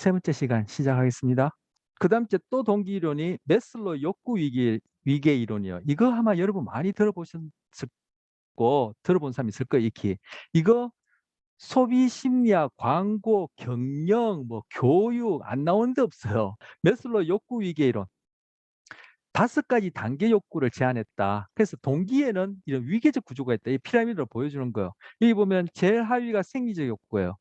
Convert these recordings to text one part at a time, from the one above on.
세 번째 시간 시작하겠습니다. 그다음 주에 또 동기 이론이 매슬로 욕구 위계 이론이요. 이거 아마 여러분 많이 들어보셨을 거 들어본 사람 있을 거예요, 익히. 이거 소비 심리학, 광고, 경영, 뭐 교육 안 나오는 데 없어요. 매슬로 욕구 위계 이론. 5가지 단계 욕구를 제안했다. 그래서 동기에는 이런 위계적 구조가 있다. 이 피라미드로 보여주는 거예요. 여기 보면 제일 하위가 생리적 욕구예요.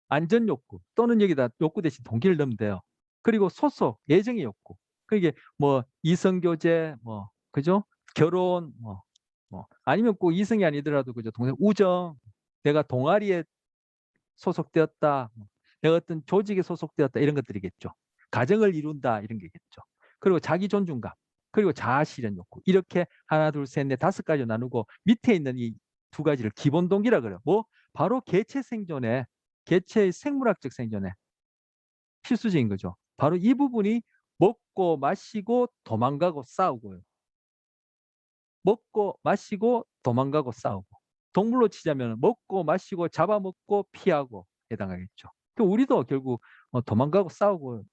안전 욕구 또는 여기다 욕구 대신 동기를 넣으면 돼요. 그리고 소속, 애정의 욕구. 그게 뭐 이성 교제, 뭐 그죠? 결혼, 뭐 아니면 꼭 이성이 아니더라도 그죠? 동생 우정, 내가 동아리에 소속되었다, 내가 어떤 조직에 소속되었다 이런 것들이겠죠. 가정을 이룬다 이런 게겠죠. 그리고 자기 존중감, 그리고 자아 실현 욕구. 이렇게 하나, 둘, 셋, 넷, 5가지로 나누고 밑에 있는 이 2가지를 기본 동기라 그래요. 뭐 바로 개체 생존에 개체의 생물학적 생존에 필수적인 거죠. 바로 이 부분이 먹고 마시고 도망가고 싸우고요. 먹고 마시고 도망가고 싸우고. 동물로 치자면 먹고 마시고 잡아먹고 피하고 해당하겠죠. 우리도 결국 도망가고 싸우고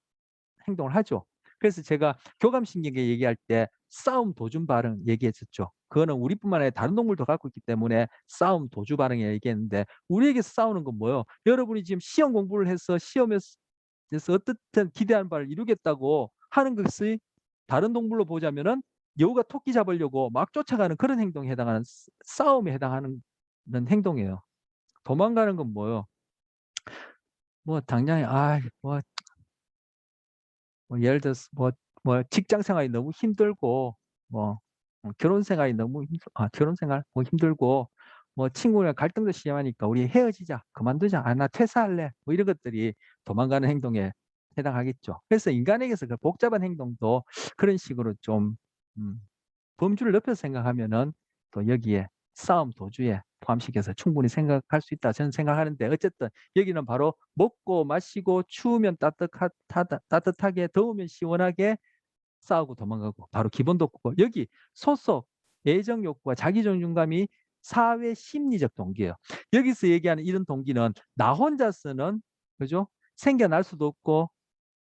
행동을 하죠. 그래서 제가 교감신경계 얘기할 때 싸움 도주 반응 얘기했었죠. 그거는 우리뿐만 아니라 다른 동물도 갖고 있기 때문에 싸움 도주 반응이 얘기했는데 우리에게 싸우는 건 뭐예요? 여러분이 지금 시험 공부를 해서 시험에서 어떻든 기대한 바를 이루겠다고 하는 것이 다른 동물로 보자면은 여우가 토끼 잡으려고 막 쫓아가는 그런 행동에 해당하는 싸움에 해당하는 행동이에요. 도망가는 건 뭐예요? 뭐 당장에 뭐 예를 들어서 뭐 직장 생활이 너무 힘들고 뭐 결혼 생활이 너무 결혼 생활 뭐 힘들고 뭐 친구랑 갈등도 심하니까 우리 헤어지자, 그만두자, 나 퇴사할래, 뭐 이런 것들이 도망가는 행동에 해당하겠죠. 그래서 인간에게서 그 복잡한 행동도 그런 식으로 좀 음, 범주를 넓혀서 생각하면은 또 여기에 싸움 도주에 포함시켜서 충분히 생각할 수 있다 저는 생각하는데, 어쨌든 여기는 바로 먹고 마시고 추우면 따뜻하게 더우면 시원하게 싸우고 도망가고 바로 기본 욕구고, 여기 소속, 애정 욕구와 자기 존중감이 사회 심리적 동기예요. 여기서 얘기하는 이런 동기는 나 혼자서는 그죠? 생겨날 수도 없고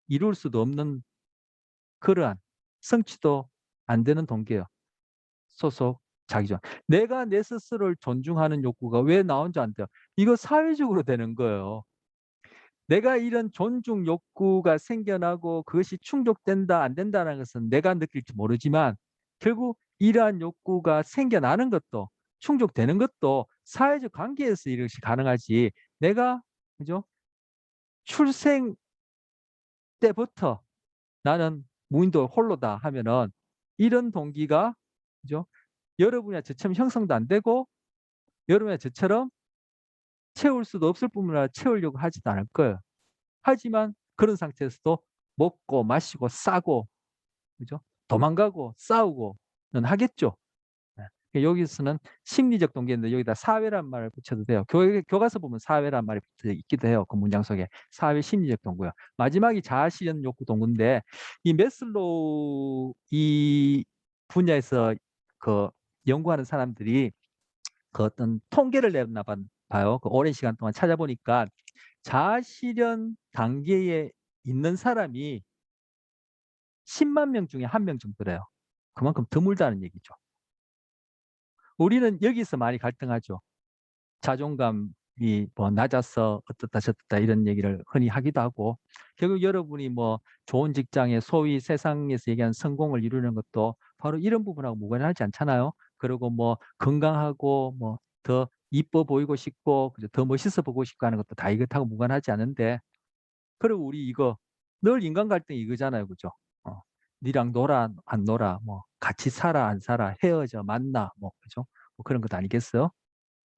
이룰 수도 없는 그러한 성취도 안 되는 동기예요. 소속, 자기존. 내가 내 스스로를 존중하는 욕구가 왜 나 혼자 안 돼요? 이거 사회적으로 되는 거예요. 내가 이런 존중 욕구가 생겨나고 그것이 충족된다, 안 된다는 것은 내가 느낄지 모르지만 결국 이러한 욕구가 생겨나는 것도 충족되는 것도 사회적 관계에서 이것이 가능하지, 내가 그죠? 출생 때부터 나는 무인도 홀로다 하면은 이런 동기가 그죠? 여러분이나 저처럼 형성도 안 되고 여러분이나 저처럼 채울 수도 없을 뿐만 아니라 채우려고 하지도 않을 거예요. 하지만 그런 상태에서도 먹고 마시고 싸고 그죠? 도망가고 싸우고는 하겠죠. 네. 여기서는 심리적 동기인데 여기다 사회란 말을 붙여도 돼요. 교과서 보면 사회란 말이 붙어 있기도 해요. 그 문장 속에. 사회 심리적 동기요. 마지막이 자아실현 욕구 동기인데 이 매슬로우 이 분야에서 그 연구하는 사람들이 그 어떤 통계를 내나 봐요. 그 오랜 시간 동안 찾아보니까 자아실현 단계에 있는 사람이 10만 명 중에 1명 정도래요. 그만큼 드물다는 얘기죠. 우리는 여기서 많이 갈등하죠. 자존감이 뭐 낮아서 어떻다 저떻다 이런 얘기를 흔히 하기도 하고, 결국 여러분이 뭐 좋은 직장에 소위 세상에서 얘기하는 성공을 이루는 것도 바로 이런 부분하고 무관하지 않잖아요. 그리고 뭐 건강하고 뭐 더 이뻐 보이고 싶고 더 멋있어 보고 싶고 하는 것도 다 이것하고 무관하지 않은데, 그리고 우리 이거 늘 인간 갈등이 이거잖아요. 그죠? 니랑 놀아 안 놀아, 뭐 같이 살아 안 살아, 헤어져 만나, 뭐 그죠? 뭐 그런 것 아니겠어요?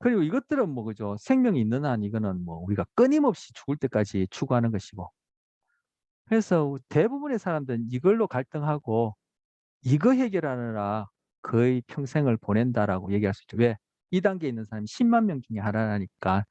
그리고 이것들은 뭐 그죠? 생명이 있는 한 이거는 뭐 우리가 끊임없이 죽을 때까지 추구하는 것이고. 그래서 대부분의 사람들은 이걸로 갈등하고 이거 해결하느라 거의 평생을 보낸다라고 얘기할 수 있죠. 왜? 이 단계에 있는 사람이 10만 명 중에 하나라니까.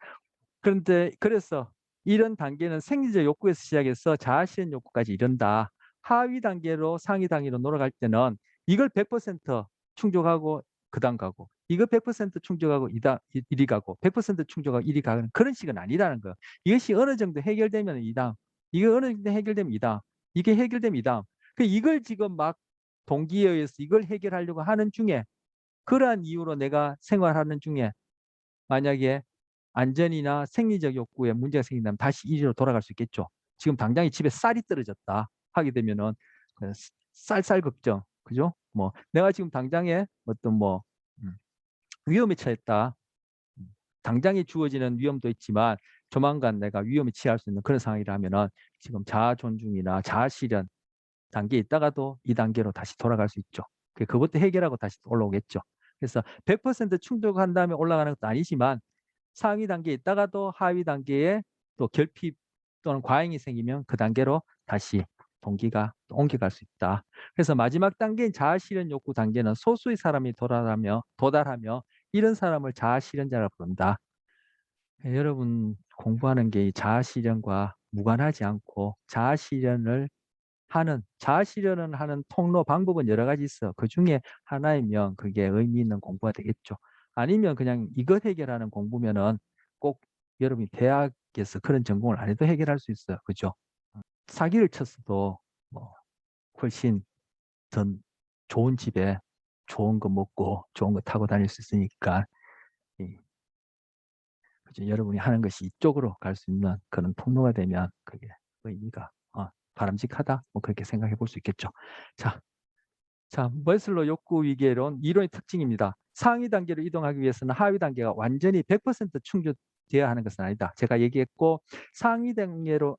그런데 그래서 이런 단계는 생리적 욕구에서 시작해서 자아실현 욕구까지 이른다. 하위 단계로 상위 단계로 놀아갈 때는 이걸 100% 충족하고 그다음 가고 이거 100% 충족하고 이리 가고 100% 충족하고 이리 가는 그런 식은 아니라는 거예요. 이것이 어느 정도 해결되면 이다음, 이거 어느 정도 해결되면 이다음, 이게 해결되면 이다음. 이걸 지금 막 동기에 의해서 이걸 해결하려고 하는 중에 그러한 이유로 내가 생활하는 중에 만약에 안전이나 생리적 욕구에 문제가 생긴다면 다시 이리로 돌아갈 수 있겠죠. 지금 당장에 집에 쌀이 떨어졌다 하게 되면은 쌀 걱정, 그죠? 뭐 내가 지금 당장에 어떤 뭐 위험에 처했다. 당장에 주어지는 위험도 있지만 조만간 내가 위험에 처할 수 있는 그런 상황이라면은 지금 자아 존중이나 자아 실현 단계에 있다가도 이 단계로 다시 돌아갈 수 있죠. 그것도 해결하고 다시 올라오겠죠. 그래서 100% 충족한 다음에 올라가는 것도 아니지만 상위 단계에 있다가도 하위 단계에 또 결핍 또는 과잉이 생기면 그 단계로 다시 동기가 옮겨갈 수 있다. 그래서 마지막 단계인 자아실현 욕구 단계는 소수의 사람이 도달하며 이런 사람을 자아실현자라 부른다. 여러분 공부하는 게 자아실현과 무관하지 않고 자아실현을 하는 통로 방법은 여러 가지 있어. 그 중에 하나이면 그게 의미 있는 공부가 되겠죠. 아니면 그냥 이것 해결하는 공부면은 꼭 여러분이 대학에서 그런 전공을 안 해도 해결할 수 있어요. 그죠? 사기를 쳤어도 뭐 훨씬 더 좋은 집에 좋은 거 먹고 좋은 거 타고 다닐 수 있으니까 그죠? 여러분이 하는 것이 이쪽으로 갈 수 있는 그런 통로가 되면 그게 의미가 바람직하다. 뭐 그렇게 생각해 볼 수 있겠죠. 자, 머슬로 욕구 위계론 이론의 특징입니다. 상위 단계로 이동하기 위해서는 하위 단계가 완전히 100% 충족되어야 하는 것은 아니다. 제가 얘기했고 상위 단계로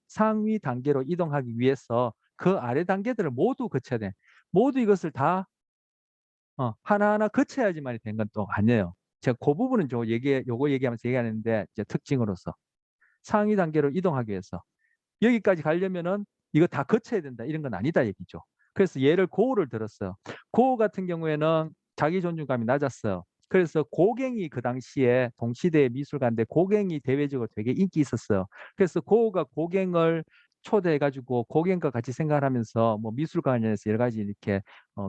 이동하기 위해서 그 아래 단계들을 모두 거쳐야 돼. 모두 이것을 다 하나하나 거쳐야지만이 된 건 또 아니에요. 제가 그 부분은 요거 얘기하면서 얘기하는데 이제 특징으로서 상위 단계로 이동하기 위해서 여기까지 가려면은 이거 다 거쳐야 된다 이런 건 아니다 얘기죠. 그래서 예를 고우를 들었어요. 고우 같은 경우에는 자기 존중감이 낮았어요. 그래서 고갱이 그 당시에 동시대 미술가인데 고갱이 대외적으로 되게 인기 있었어요. 그래서 고우가 고갱을 초대해가지고 고갱과 같이 생각을 하면서 뭐 미술관에서 여러 가지 이렇게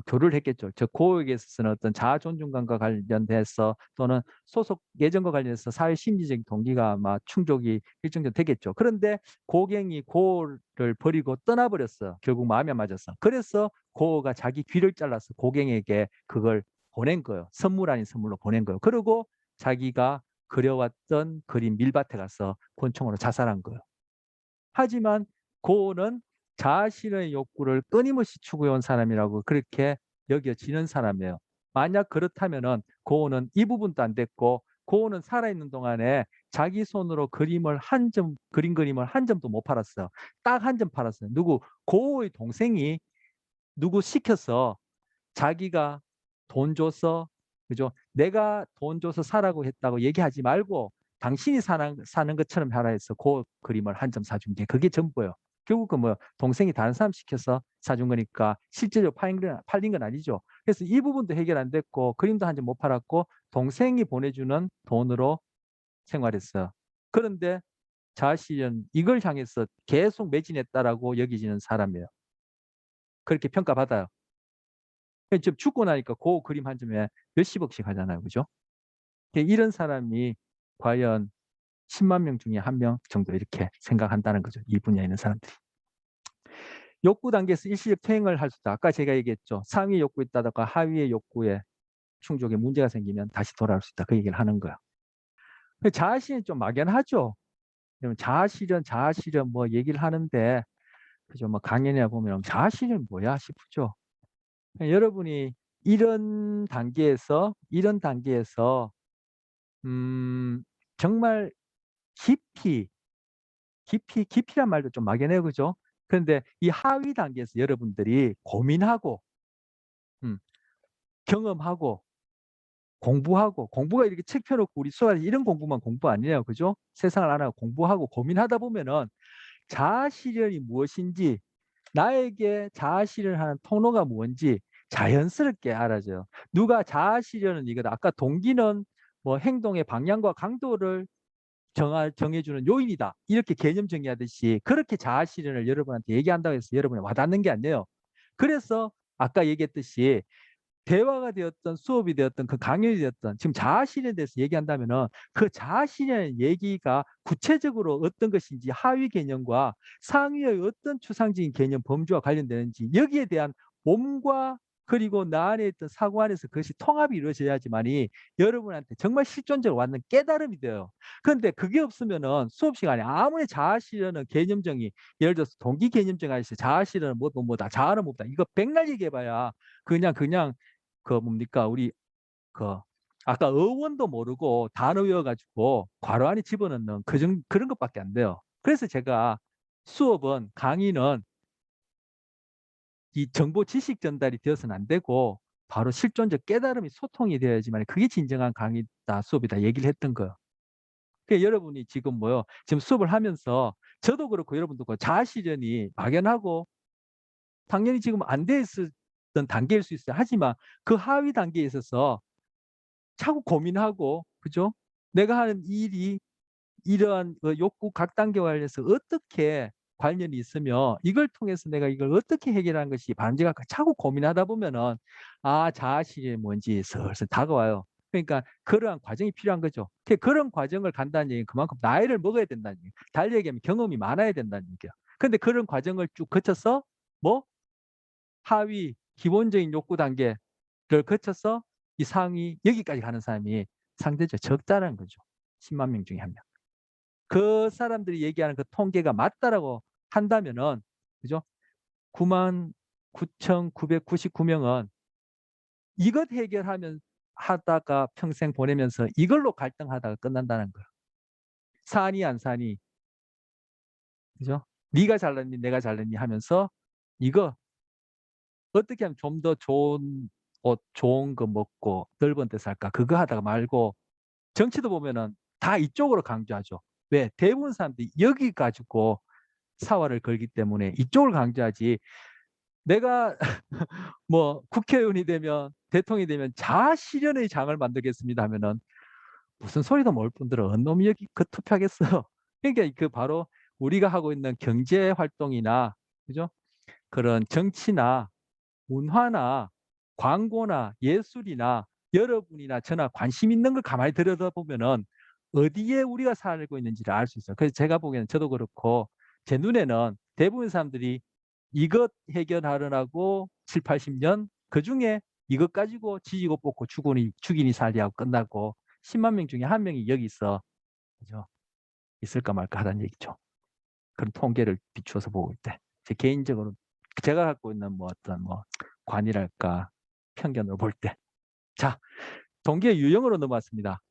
교류를 했겠죠. 저 고우에게 있어서는 어떤 자아 존중감과 관련돼서 또는 소속 예전과 관련해서 사회 심리적인 동기가 아마 충족이 일정 정도 되겠죠. 그런데 고갱이 고우를 버리고 떠나버렸어. 결국 마음이 안 맞았어. 그래서 고우가 자기 귀를 잘라서 고갱에게 그걸 보낸 거예요. 선물 아닌 선물로 보낸 거예요. 그리고 자기가 그려왔던 그림 밀밭에 가서 권총으로 자살한 거예요. 하지만 고우는 자아실현의 욕구를 끊임없이 추구해온 사람이라고 그렇게 여겨지는 사람이에요. 만약 그렇다면은 고우는 이 부분도 안 됐고 고우는 살아있는 동안에 자기 손으로 그린 그림을 한 점도 못 팔았어요. 딱 한 점 팔았어요. 고우의 동생이 누구 시켜서 자기가 돈 줘서 그죠? 내가 돈 줘서 사라고 했다고 얘기하지 말고 당신이 사는 것처럼 하라 해서 그 그림을 한 점 사준 게 그게 전부예요. 결국은 뭐 동생이 다른 사람 시켜서 사준 거니까 실제로 팔린 건 아니죠. 그래서 이 부분도 해결 안 됐고 그림도 한 점 못 팔았고 동생이 보내주는 돈으로 생활했어요. 그런데 자아실현 이걸 향해서 계속 매진했다라고 여기지는 사람이에요. 그렇게 평가받아요. 지금 죽고 나니까 그 그림 한 점에 몇십억씩 하잖아요. 그죠? 이런 사람이 과연 10만 명 중에 한 명 정도 이렇게 생각한다는 거죠. 이 분야에 있는 사람들이. 욕구 단계에서 일시적 퇴행을 할 수 있다. 아까 제가 얘기했죠. 상위 욕구 있다가 하위의 욕구에 충족에 문제가 생기면 다시 돌아올 수 있다. 그 얘기를 하는 거야. 자아실현이 좀 막연하죠. 자아실현 뭐 얘기를 하는데 그죠? 뭐 강연이나 보면 자아실현 뭐야 싶죠. 여러분이 이런 단계에서 정말 깊이란 말도 좀 막연해요. 그죠? 그런데 이 하위 단계에서 여러분들이 고민하고, 음, 경험하고, 공부가 이렇게 책 펴놓고 우리 수업에 이런 공부만 공부 아니에요. 그죠? 세상을 알아가 공부하고 고민하다 보면은 자아실현이 무엇인지, 나에게 자아실현하는 통로가 뭔지 자연스럽게 알아져요. 누가 자아실현은 이거다. 아까 동기는 뭐 행동의 방향과 강도를 정해주는 요인이다. 이렇게 개념 정의하듯이 그렇게 자아실현을 여러분한테 얘기한다고 해서 여러분이 와닿는 게 아니에요. 그래서 아까 얘기했듯이 대화가 되었던 수업이 되었던 그 강연이 되었던 지금 자아실현에 대해서 얘기한다면은 그 자아실현 얘기가 구체적으로 어떤 것인지 하위 개념과 상위의 어떤 추상적인 개념 범주와 관련되는지 여기에 대한 몸과 그리고 나 안에 있던 사고 안에서 그것이 통합이 이루어져야지만이 여러분한테 정말 실존적으로 왔는 깨달음이 돼요. 그런데 그게 없으면은 수업 시간에 아무리 자아실현은 개념정의 예를 들어서 동기 개념정이 있어요. 자아실현은 뭐다 자아는 뭐다 이거 백날 얘기해봐야 그냥 그 뭡니까 우리 그 아까 어원도 모르고 단어 외워가지고 괄호 안에 집어넣는 그런 것밖에 안 돼요. 그래서 제가 수업은 강의는 이 정보 지식 전달이 되어서는 안 되고 바로 실존적 깨달음이 소통이 되어야지만 그게 진정한 강의다 수업이다 얘기를 했던 거예요. 그러니까 여러분이 지금 뭐요? 지금 수업을 하면서 저도 그렇고 여러분도 그렇고 자아실현이 막연하고 당연히 지금 안 돼 있었던 단계일 수 있어요. 하지만 그 하위 단계에 있어서 자꾸 고민하고 그죠? 내가 하는 일이 이러한 욕구 각 단계와 관련해서 어떻게 관련이 있으며 이걸 통해서 내가 이걸 어떻게 해결하는 것이 바람직할까 자꾸 고민하다 보면은 자아실현이 뭔지 슬슬 다가와요. 그러니까 그러한 과정이 필요한 거죠. 그런 과정을 간다는 얘기는 그만큼 나이를 먹어야 된다는 얘기예요. 달리 얘기하면 경험이 많아야 된다는 얘기예요. 근데 그런 과정을 쭉 거쳐서 뭐 하위 기본적인 욕구 단계를 거쳐서 이 상위 여기까지 가는 사람이 상대적으로 적다라는 거죠. 10만 명 중에 한 명. 그 사람들이 얘기하는 그 통계가 맞다라고 한다면은 그죠? 9만 9,999명은 이것 해결하면 하다가 평생 보내면서 이걸로 갈등하다가 끝난다는 거예요. 사니 안 사니 그죠? 네가 잘났니 내가 잘났니 하면서 이거 어떻게 하면 좀 더 좋은 옷, 좋은 거 먹고 넓은 데 살까? 그거 하다가 말고 정치도 보면은 다 이쪽으로 강조하죠. 왜? 대부분 사람들이 여기 가지고 사활을 걸기 때문에 이쪽을 강조하지. 내가 뭐 국회의원이 되면 대통령이 되면 자아실현의 장을 만들겠습니다 하면은 무슨 소리도 모를 뿐더러 언 놈이 여기 그 투표하겠어. 그러니까 그 바로 우리가 하고 있는 경제 활동이나 그죠? 그런 정치나 문화나 광고나 예술이나 여러분이나 저나 관심 있는 걸 가만히 들여다보면은 어디에 우리가 살고 있는지를 알 수 있어요. 그래서 제가 보기에는 저도 그렇고 제 눈에는 대부분 사람들이 이것 해결하려고 7, 80년 그중에 이것 가지고 지지고 뽑고 죽이니 살리하고 끝나고 10만 명 중에 한 명이 여기 있어. 그죠? 있을까 말까 하다는 얘기죠. 그런 통계를 비추어서 보고 있대. 제 개인적으로 제가 갖고 있는 뭐 어떤 뭐 관이랄까 편견으로 볼 때. 자, 동기의 유형으로 넘어왔습니다.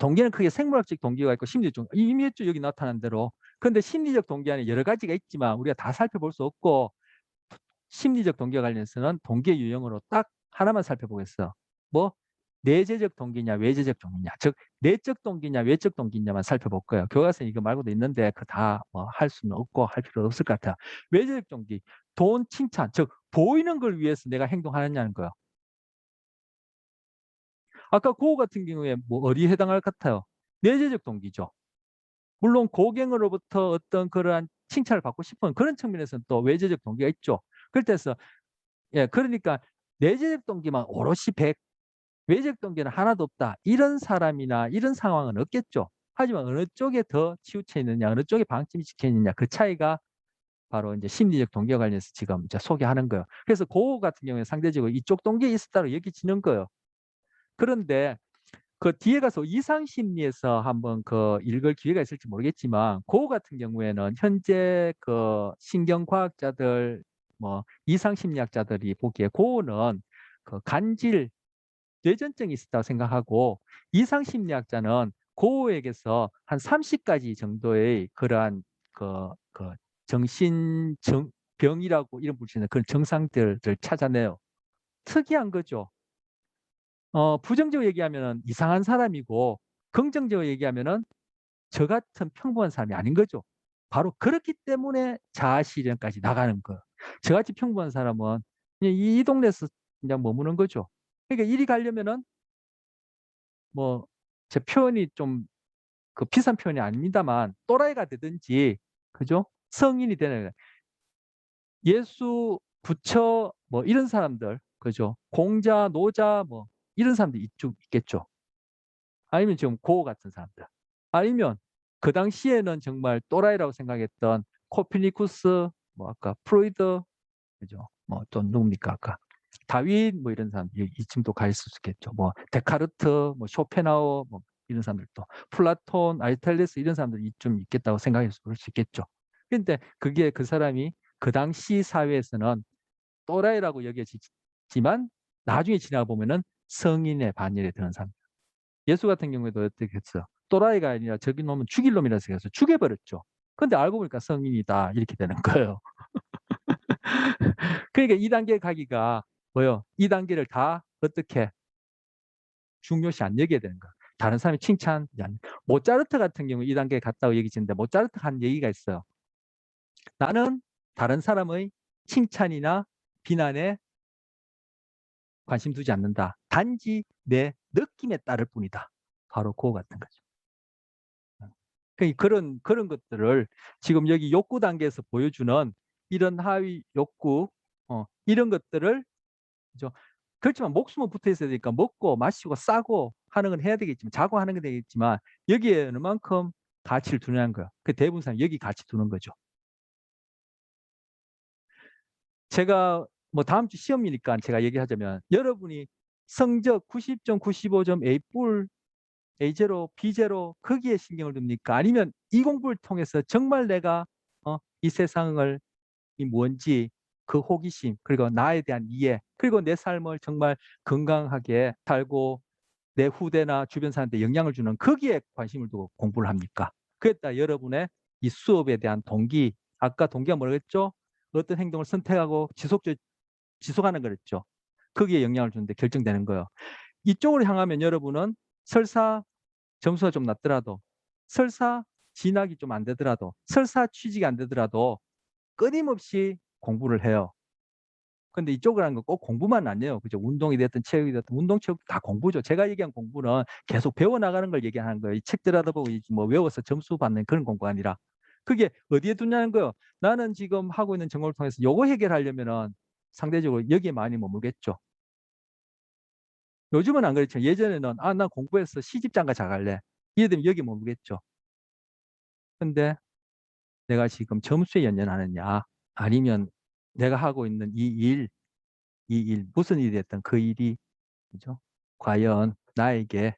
동기는 크게 생물학적 동기가 있고 심리적 이미 했죠 여기 나타난 대로. 그런데 심리적 동기 안에 여러 가지가 있지만 우리가 다 살펴볼 수 없고 심리적 동기와 관련해서는 동기의 유형으로 딱 하나만 살펴보겠어. 뭐 내재적 동기냐 외재적 동기냐 즉 내적 동기냐 외적 동기냐만 살펴볼 거예요. 교과서에 이거 말고도 있는데 그 다 뭐 할 수는 없고 할 필요 없을 것 같아요. 외재적 동기 돈 칭찬 즉 보이는 걸 위해서 내가 행동하느냐는 거예요. 아까 고거 같은 경우에 뭐 어디에 해당할 것 같아요? 내재적 동기죠. 물론 고객으로부터 어떤 그러한 칭찬을 받고 싶은 그런 측면에서는 또 외재적 동기가 있죠. 그때서 그러니까 내재적 동기만 오롯이 100, 외적 동기는 하나도 없다. 이런 사람이나 이런 상황은 없겠죠. 하지만 어느 쪽에 더 치우쳐 있느냐, 어느 쪽에 방점이 찍혀 있느냐, 그 차이가 바로 이제 심리적 동기와 관련해서 지금 이제 소개하는 거예요. 그래서 그거 같은 경우에 상대적으로 이쪽 동기에 있었다고 여기지는 거예요. 그런데 그 뒤에 가서 이상 심리에서 한번 그 읽을 기회가 있을지 모르겠지만 그거 같은 경우에는 현재 그 신경과학자들 뭐 이상 심리학자들이 보기에 그거는 그 간질 뇌전증이 있었다고 생각하고 이상 심리학자는 고에게서 한 30가지 정도의 그러한 그 정신 병이라고 이름 붙이는 그런 증상들을 찾아내요. 특이한 거죠. 부정적으로 얘기하면은 이상한 사람이고 긍정적으로 얘기하면은 저 같은 평범한 사람이 아닌 거죠. 바로 그렇기 때문에 자아실현까지 나가는 거예요. 저같이 평범한 사람은 그냥 이 동네에서 그냥 머무는 거죠. 그러니까 이리 가려면은 뭐 제 표현이 좀 그 비싼 표현이 아닙니다만 또라이가 되든지 그죠? 성인이 되는 예수, 부처 뭐 이런 사람들 그죠? 공자, 노자 뭐 이런 사람들이 있겠죠. 아니면 지금 고 같은 사람들. 아니면 그 당시에는 정말 또라이라고 생각했던 코per니쿠스, 뭐 아까 프로이드, 그죠? 뭐 또 누굽니까 아까 다윈 뭐 이런 사람들 이쯤도 가 있을 수 있겠죠. 뭐 데카르트, 뭐 쇼펜하우어 뭐 이런 사람들도 플라톤, 아리스토텔레스 이런 사람들이 좀 있겠다고 생각할 수 있겠죠. 근데 그게 그 사람이 그 당시 사회에서는 또라이라고 여겨지지만 나중에 지나 보면은 성인의 반열에 드는 사람. 예수 같은 경우에도 어떻게 했어요? 또라이가 아니라 저기 놈은 죽일 놈이라서 해서 죽여버렸죠. 근데 알고 보니까 성인이다 이렇게 되는 거예요. 그러니까 2단계 가기가 뭐요? 2단계를 다 어떻게 중요시 안 여겨야 되는 거야. 다른 사람이 칭찬, 모차르트 같은 경우 2단계에 갔다고 얘기했는데 모차르트가 한 얘기가 있어요. 나는 다른 사람의 칭찬이나 비난에 관심 두지 않는다. 단지 내 느낌에 따를 뿐이다. 바로 그거 같은 거죠. 그러니까 그런 것들을 지금 여기 욕구 단계에서 보여주는 이런 하위 욕구, 이런 것들을 그죠? 그렇지만 목숨은 붙어 있어야 되니까 먹고 마시고 싸고 하는 건 해야 되겠지만 자고 하는 건 되겠지만 여기에 얼만큼 가치를 두냐는 거야. 그 대부분 사람 여기 가치 두는 거죠. 제가 뭐 다음 주 시험이니까 제가 얘기하자면 여러분이 성적 90점, 95점, A A0, B0 거기에 신경을 둡니까? 아니면 이 공부를 통해서 정말 내가 이 세상을 이 뭔지 그 호기심 그리고 나에 대한 이해 그리고 내 삶을 정말 건강하게 살고 내 후대나 주변 사람한테 영향을 주는 거기에 관심을 두고 공부를 합니까? 그랬다 여러분의 이 수업에 대한 동기 아까 동기가 뭐라고 했죠? 어떤 행동을 선택하고 지속하는 거랬죠. 거기에 영향을 주는데 결정되는 거예요. 이쪽으로 향하면 여러분은 설사 점수가 좀 낮더라도 설사 진학이 좀 안 되더라도 설사 취직이 안 되더라도 끊임없이 공부를 해요. 근데 이쪽을 하는 건 꼭 공부만 아니에요. 그죠? 운동이 됐든 체육이 됐든 운동, 체육 다 공부죠. 제가 얘기한 공부는 계속 배워나가는 걸 얘기하는 거예요. 이 책들하다 보고 뭐 외워서 점수 받는 그런 공부가 아니라 그게 어디에 두냐는 거예요. 나는 지금 하고 있는 전공을 통해서 요거 해결하려면은 상대적으로 여기에 많이 머물겠죠. 요즘은 안 그렇죠. 예전에는 나 공부해서 시집장가 잘갈래. 이래 되면 여기 머물겠죠. 근데 내가 지금 점수에 연연하느냐 아니면 내가 하고 있는 이 일 무슨 일이 됐든 그 일이 그죠? 과연 나에게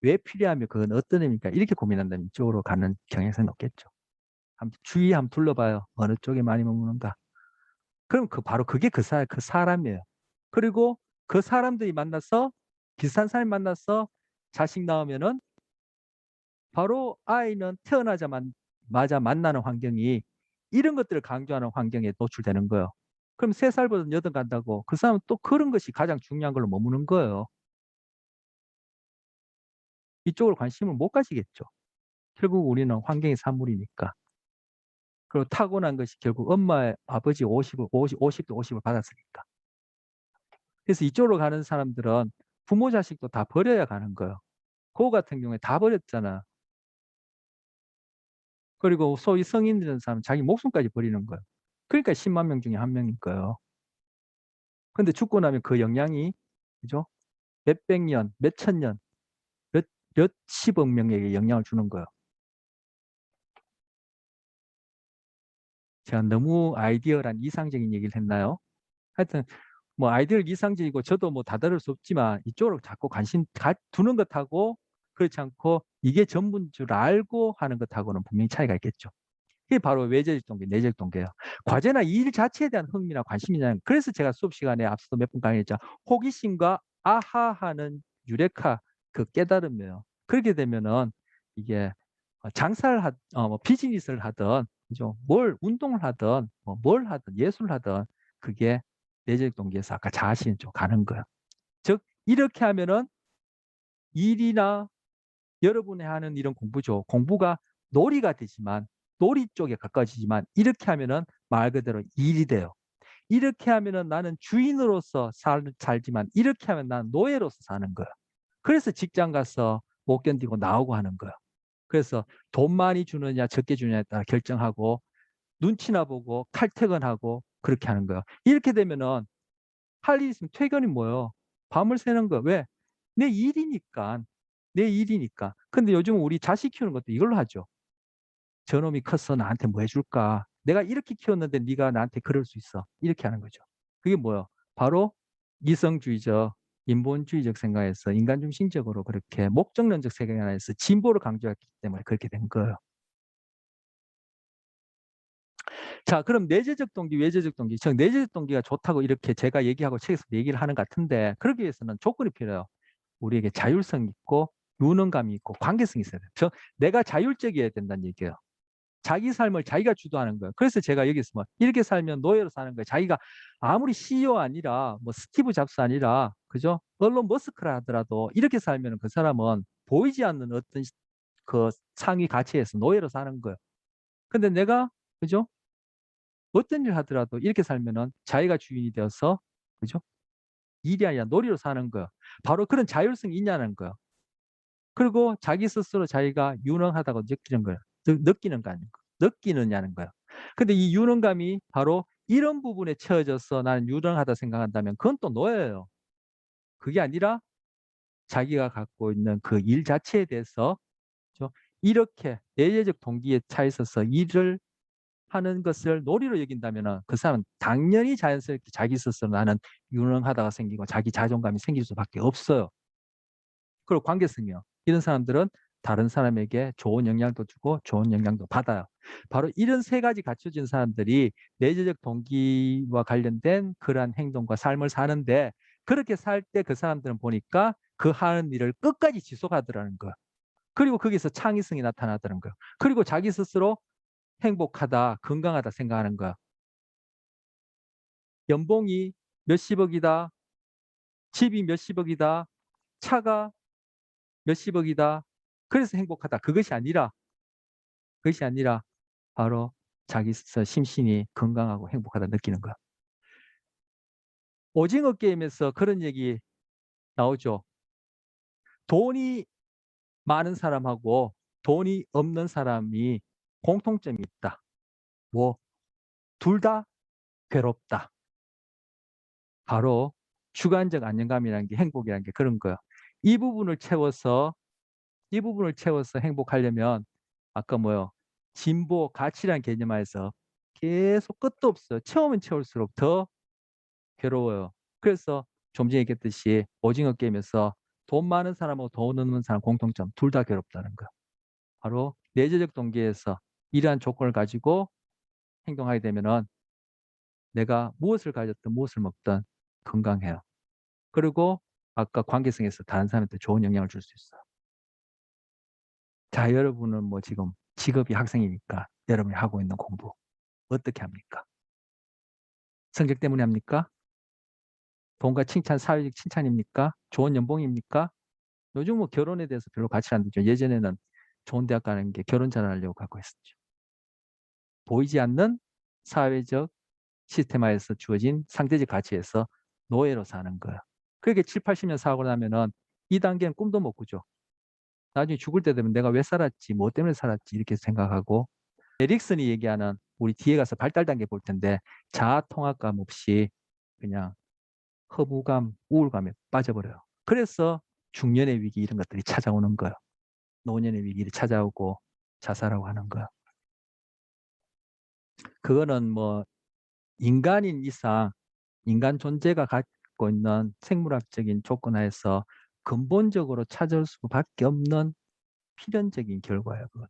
왜 필요하며 그건 어떤 의미입니까? 이렇게 고민한다면 이쪽으로 가는 경향성이 높겠죠. 주위 한번 둘러봐요. 어느 쪽에 많이 머무는가? 그럼 바로 그게 그 사람이에요. 그리고 그 사람들이 만나서 비슷한 사람이 만나서 자식 낳으면은 바로 아이는 태어나자마자 만나는 환경이 이런 것들을 강조하는 환경에 노출되는 거예요. 그럼 3살보다 8 간다고 그 사람은 또 그런 것이 가장 중요한 걸로 머무는 거예요. 이쪽으로 관심을 못 가지겠죠. 결국 우리는 환경의 산물이니까. 그리고 타고난 것이 결국 엄마의 아버지 50도 50을 받았으니까. 그래서 이쪽으로 가는 사람들은 부모 자식도 다 버려야 가는 거예요. 그거 같은 경우에 다 버렸잖아. 그리고 소위 성인 되는 사람은 자기 목숨까지 버리는 거예요. 그러니까 10만 명 중에 1명일 거예요. 근데 죽고 나면 그 영향이 그죠? 몇백 년, 몇천 년, 몇십억 명에게 영향을 주는 거예요. 제가 너무 아이디어란 이상적인 얘기를 했나요? 하여튼 뭐 아이디어는 이상적이고 저도 뭐 다다를 수 없지만 이쪽으로 자꾸 관심 두는 것하고 그렇지 않고 이게 전부인 줄 알고 하는 것하고는 분명히 차이가 있겠죠. 이게 바로 외재적 동기, 내재적 동기예요. 과제나 일 자체에 대한 흥미나 관심이냐. 그래서 제가 수업 시간에 앞서도 몇 분 강의했죠. 호기심과 아하하는 유레카 그 깨달음이에요. 그렇게 되면은 이게 장사를 뭐 비즈니스를 하든 그죠? 뭘 운동을 하든 뭘 하든 예술을 하든 그게 내재적 동기에서 아까 자아실현 쪽 가는 거예요. 즉 이렇게 하면은 일이나 여러분이 하는 이런 공부죠. 공부가 놀이가 되지만 놀이 쪽에 가까워지지만 이렇게 하면은 말 그대로 일이 돼요. 이렇게 하면은 나는 주인으로서 살지만 이렇게 하면 난 노예로서 사는 거야. 그래서 직장 가서 못 견디고 나오고 하는 거야. 그래서 돈 많이 주느냐 적게 주느냐에 따라 결정하고 눈치나 보고 칼퇴근하고 그렇게 하는 거야. 이렇게 되면은 할 일 있으면 퇴근이 뭐예요? 밤을 새는 거. 왜? 내 일이니까. 내 일이니까. 근데 요즘 우리 자식 키우는 것도 이걸로 하죠. 저놈이 컸어. 나한테 뭐 해줄까? 내가 이렇게 키웠는데 네가 나한테 그럴 수 있어. 이렇게 하는 거죠. 그게 뭐예요? 바로 이성주의적, 인본주의적 생각에서 인간 중심적으로 그렇게 목적론적 세계관에서 진보를 강조했기 때문에 그렇게 된 거예요. 자, 그럼 내재적 동기, 외재적 동기. 저 내재적 동기가 좋다고 이렇게 제가 얘기하고 책에서 얘기를 하는 것 같은데 그러기 위해서는 조건이 필요해요. 우리에게 자율성이 있고 유능감이 있고 관계성이 있어야 돼요. 내가 자율적이어야 된다는 얘기예요. 자기 삶을 자기가 주도하는 거예요. 그래서 제가 여기서 뭐 이렇게 살면 노예로 사는 거예요. 자기가 아무리 CEO 아니라 뭐 스티브 잡스 아니라 그죠? 언론 머스크라 하더라도 이렇게 살면 그 사람은 보이지 않는 어떤 그 상위 가치에서 노예로 사는 거예요. 근데 내가 그죠? 어떤 일 하더라도 이렇게 살면은 자기가 주인이 되어서 그죠? 일이 아니라 놀이로 사는 거예요. 바로 그런 자율성이 있냐는 거예요. 그리고 자기 스스로 자기가 유능하다고 느끼는 거예요. 느끼는 거 아닌 거. 느끼느냐는 거예요. 근데 이 유능감이 바로 이런 부분에 채워져서 나는 유능하다 생각한다면 그건 또 노예예요. 그게 아니라 자기가 갖고 있는 그 일 자체에 대해서 그죠? 이렇게 내재적 동기에 차 있어서 일을 하는 것을 놀이로 여긴다면 그 사람은 당연히 자연스럽게 자기 스스로 나는 유능하다가 생기고 자기 자존감이 생길 수밖에 없어요. 그리고 관계성이요. 이런 사람들은 다른 사람에게 좋은 영향도 주고 좋은 영향도 받아요. 바로 이런 세 가지 갖춰진 사람들이 내재적 동기와 관련된 그러한 행동과 삶을 사는데 그렇게 살 때 그 사람들은 보니까 그 하는 일을 끝까지 지속하더라는 거예요. 그리고 거기서 창의성이 나타나더라는 거예요. 그리고 자기 스스로 행복하다, 건강하다 생각하는 거예요. 연봉이 몇십억이다, 집이 몇십억이다, 차가 몇십억이다. 그래서 행복하다. 그것이 아니라 바로 자기 스스로 심신이 건강하고 행복하다 느끼는 거야. 오징어 게임에서 그런 얘기 나오죠. 돈이 많은 사람하고 돈이 없는 사람이 공통점이 있다. 뭐, 둘 다 괴롭다. 바로 주관적 안정감이라는 게 행복이라는 게 그런 거예요. 이 부분을 채워서 이 부분을 채워서 행복하려면 아까 뭐요? 진보, 가치라는 개념하에서 계속 끝도 없어요. 채우면 채울수록 더 괴로워요. 그래서 좀 전에 얘기했듯이 오징어 게임에서 돈 많은 사람하고 돈 없는 사람 공통점 둘 다 괴롭다는 거. 바로 내재적 동기에서 이러한 조건을 가지고 행동하게 되면은 내가 무엇을 가졌든 무엇을 먹든 건강해요. 그리고 아까 관계성에서 다른 사람한테 좋은 영향을 줄 수 있어요. 자, 여러분은 뭐 지금 직업이 학생이니까 여러분이 하고 있는 공부 어떻게 합니까? 성적 때문에 합니까? 돈과 칭찬, 사회적 칭찬입니까? 좋은 연봉입니까? 요즘 뭐 결혼에 대해서 별로 가치를 안 두죠. 예전에는 좋은 대학 가는 게 결혼 잘하려고 갖고 했었죠. 보이지 않는 사회적 시스템화에서 주어진 상대적 가치에서 노예로 사는 거야. 그렇게 7, 80년 살고 나면은 이 단계는 꿈도 못 꾸죠. 나중에 죽을 때 되면 내가 왜 살았지, 뭐 때문에 살았지 이렇게 생각하고 에릭슨이 얘기하는 우리 뒤에 가서 발달 단계 볼 텐데 자아 통합감 없이 그냥 허무감, 우울감에 빠져버려요. 그래서 중년의 위기 이런 것들이 찾아오는 거예요. 노년의 위기를 찾아오고 자살하고 하는 거예요. 그거는 뭐 인간인 이상 인간 존재가 갖고 있는 생물학적인 조건 하에서 근본적으로 찾을 수밖에 없는 필연적인 결과예요. 그거는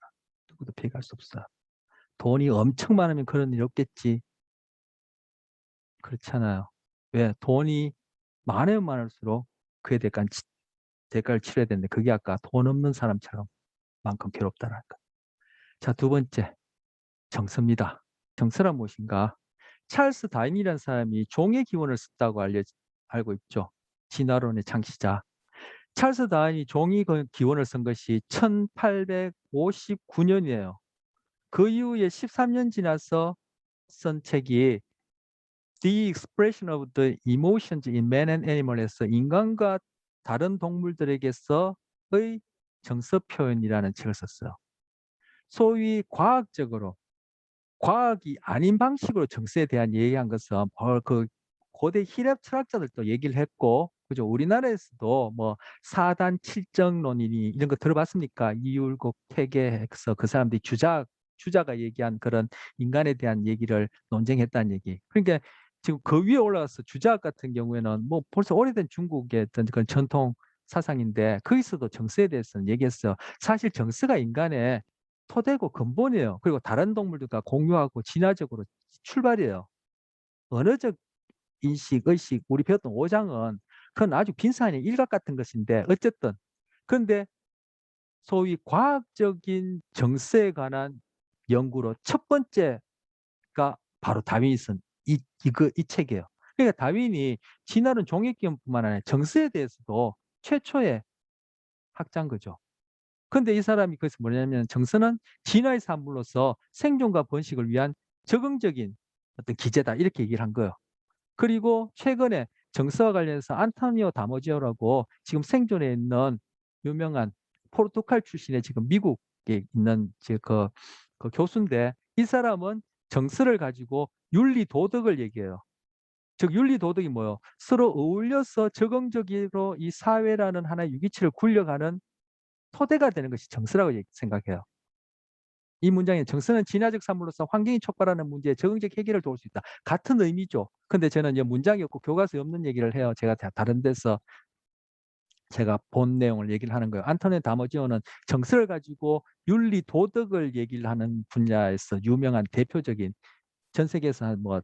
누구도 피해갈 수 없어. 돈이 엄청 많으면 그런 일이 없겠지. 그렇잖아요. 왜? 돈이 많으면 많을수록 그에 대한 대가를 치러야 되는데 그게 아까 돈 없는 사람처럼 만큼 괴롭다는 거. 자, 두 번째 정서입니다. 정서란 무엇인가? 찰스 다윈이라는 사람이 종의 기원을 썼다고 알고 있죠. 진화론의 창시자. 찰스 다윈이 종의 기원을 쓴 것이 1859년이에요. 그 이후에 13년 지나서 쓴 책이 The Expression of the Emotions in Man and Animal에서 인간과 다른 동물들에게서의 정서 표현이라는 책을 썼어요. 소위 과학적으로 과학이 아닌 방식으로 정서에 대한 얘기한 것은 그 고대 히랍 철학자들도 얘기를 했고, 그죠? 우리나라에서도 뭐 사단 칠정론이니 이런 거 들어봤습니까? 이율곡, 퇴계해서 그 사람들이 주자가 얘기한 그런 인간에 대한 얘기를 논쟁했다는 얘기. 그러니까 지금 그 위에 올라가서 주자학 같은 경우에는 뭐 벌써 오래된 중국의 어떤 그런 전통 사상인데 거기서도 정서에 대해서는 얘기했어요. 사실 정서가 인간의 토대고 근본이에요. 그리고 다른 동물들과 공유하고 진화적으로 출발이에요. 언어적 인식, 의식, 우리 배웠던 오장은 그건 아주 빈칸의 일각 같은 것인데 어쨌든 그런데 소위 과학적인 정서에 관한 연구로 첫 번째가 바로 다윈이 쓴 이 책이에요. 그러니까 다윈이 진화론 종익기원뿐만 아니라 정서에 대해서도 최초의 학자인 거죠. 근데 이 사람이 그래서 뭐냐면 정서는 진화의 산물로서 생존과 번식을 위한 적응적인 어떤 기제다 이렇게 얘기를 한 거예요. 그리고 최근에 정서와 관련해서 안토니오 다모지오라고 지금 생존해 있는 유명한 포르투갈 출신의 지금 미국에 있는 그 교수인데 이 사람은 정서를 가지고 윤리 도덕을 얘기해요. 즉 윤리 도덕이 뭐예요? 서로 어울려서 적응적으로 이 사회라는 하나의 유기체를 굴려가는 토대가 되는 것이 정서라고 생각해요. 이 문장에 정서는 진화적 산물로서 환경이 촉발하는 문제에 적응적 해결을 도울 수 있다. 같은 의미죠. 근데 저는 이 문장이 없고 교과서에 없는 얘기를 해요. 제가 다른 데서 제가 본 내용을 얘기를 하는 거예요. 안토니오 다모지오는 정서를 가지고 윤리 도덕을 얘기를 하는 분야에서 유명한 대표적인 전 세계에서 뭐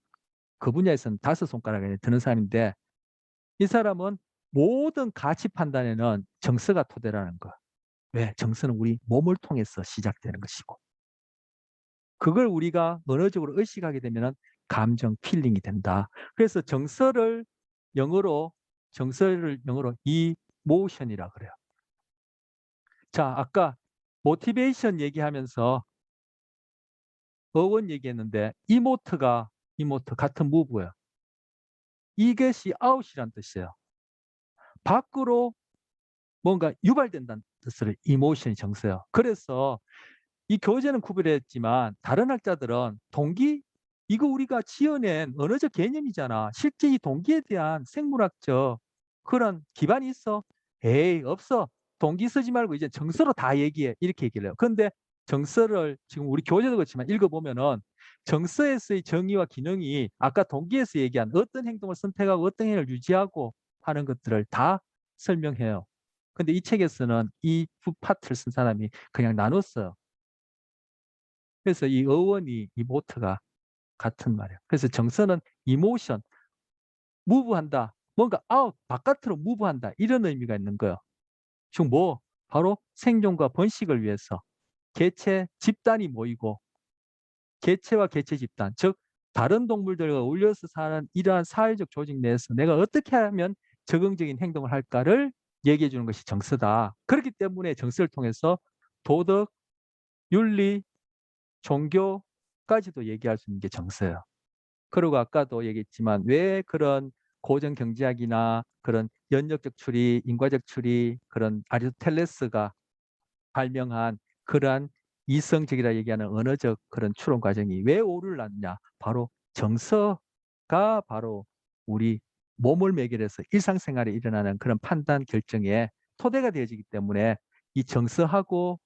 그 분야에서는 5손가락에 드는 사람인데 이 사람은 모든 가치 판단에는 정서가 토대라는 거. 왜? 정서는 우리 몸을 통해서 시작되는 것이고 그걸 우리가 언어적으로 의식하게 되면 감정, 필링이 된다. 그래서 정서를 영어로 이모션이라 그래요. 자, 아까 모티베이션 얘기하면서 어원 얘기했는데 이모트 같은 무브예요. 이것이 아웃이란 뜻이에요. 밖으로 뭔가 유발된다는 뜻을 이모션이 정서예요. 그래서 이 교재는 구별했지만 다른 학자들은 동기 이거 우리가 지어낸 언어적 개념이잖아. 실제 이 동기에 대한 생물학적 그런 기반이 있어? 에이 없어. 동기 쓰지 말고 이제 정서로 다 얘기해. 이렇게 얘기를 해요. 그런데 정서를 지금 우리 교재도 그렇지만 읽어보면은 정서에서의 정의와 기능이 아까 동기에서 얘기한 어떤 행동을 선택하고 어떤 행위를 유지하고 하는 것들을 다 설명해요. 근데 이 책에서는 이 두 파트를 쓴 사람이 그냥 나눴어요. 그래서 이 어원이 이모트가 같은 말이에요. 그래서 정서는 이모션, 무브한다. 뭔가 아웃, 바깥으로 무브한다. 이런 의미가 있는 거예요. 지금 뭐? 바로 생존과 번식을 위해서 개체 집단이 모이고 개체와 개체 집단, 즉 다른 동물들과 어울려서 사는 이러한 사회적 조직 내에서 내가 어떻게 하면 적응적인 행동을 할까를 얘기해 주는 것이 정서다. 그렇기 때문에 정서를 통해서 도덕, 윤리, 종교까지도 얘기할 수 있는 게 정서예요. 그리고 아까도 얘기했지만 왜 그런 고전 경제학이나 그런 연역적 추리, 인과적 추리, 그런 아리스토텔레스가 발명한 그러한 이성적이라 얘기하는 언어적 그런 추론 과정이 왜 오류를 낳느냐? 바로 정서가 바로 우리 몸을 매개해서 일상생활에 일어나는 그런 판단 결정에 토대가 되어지기 때문에 이 정서하고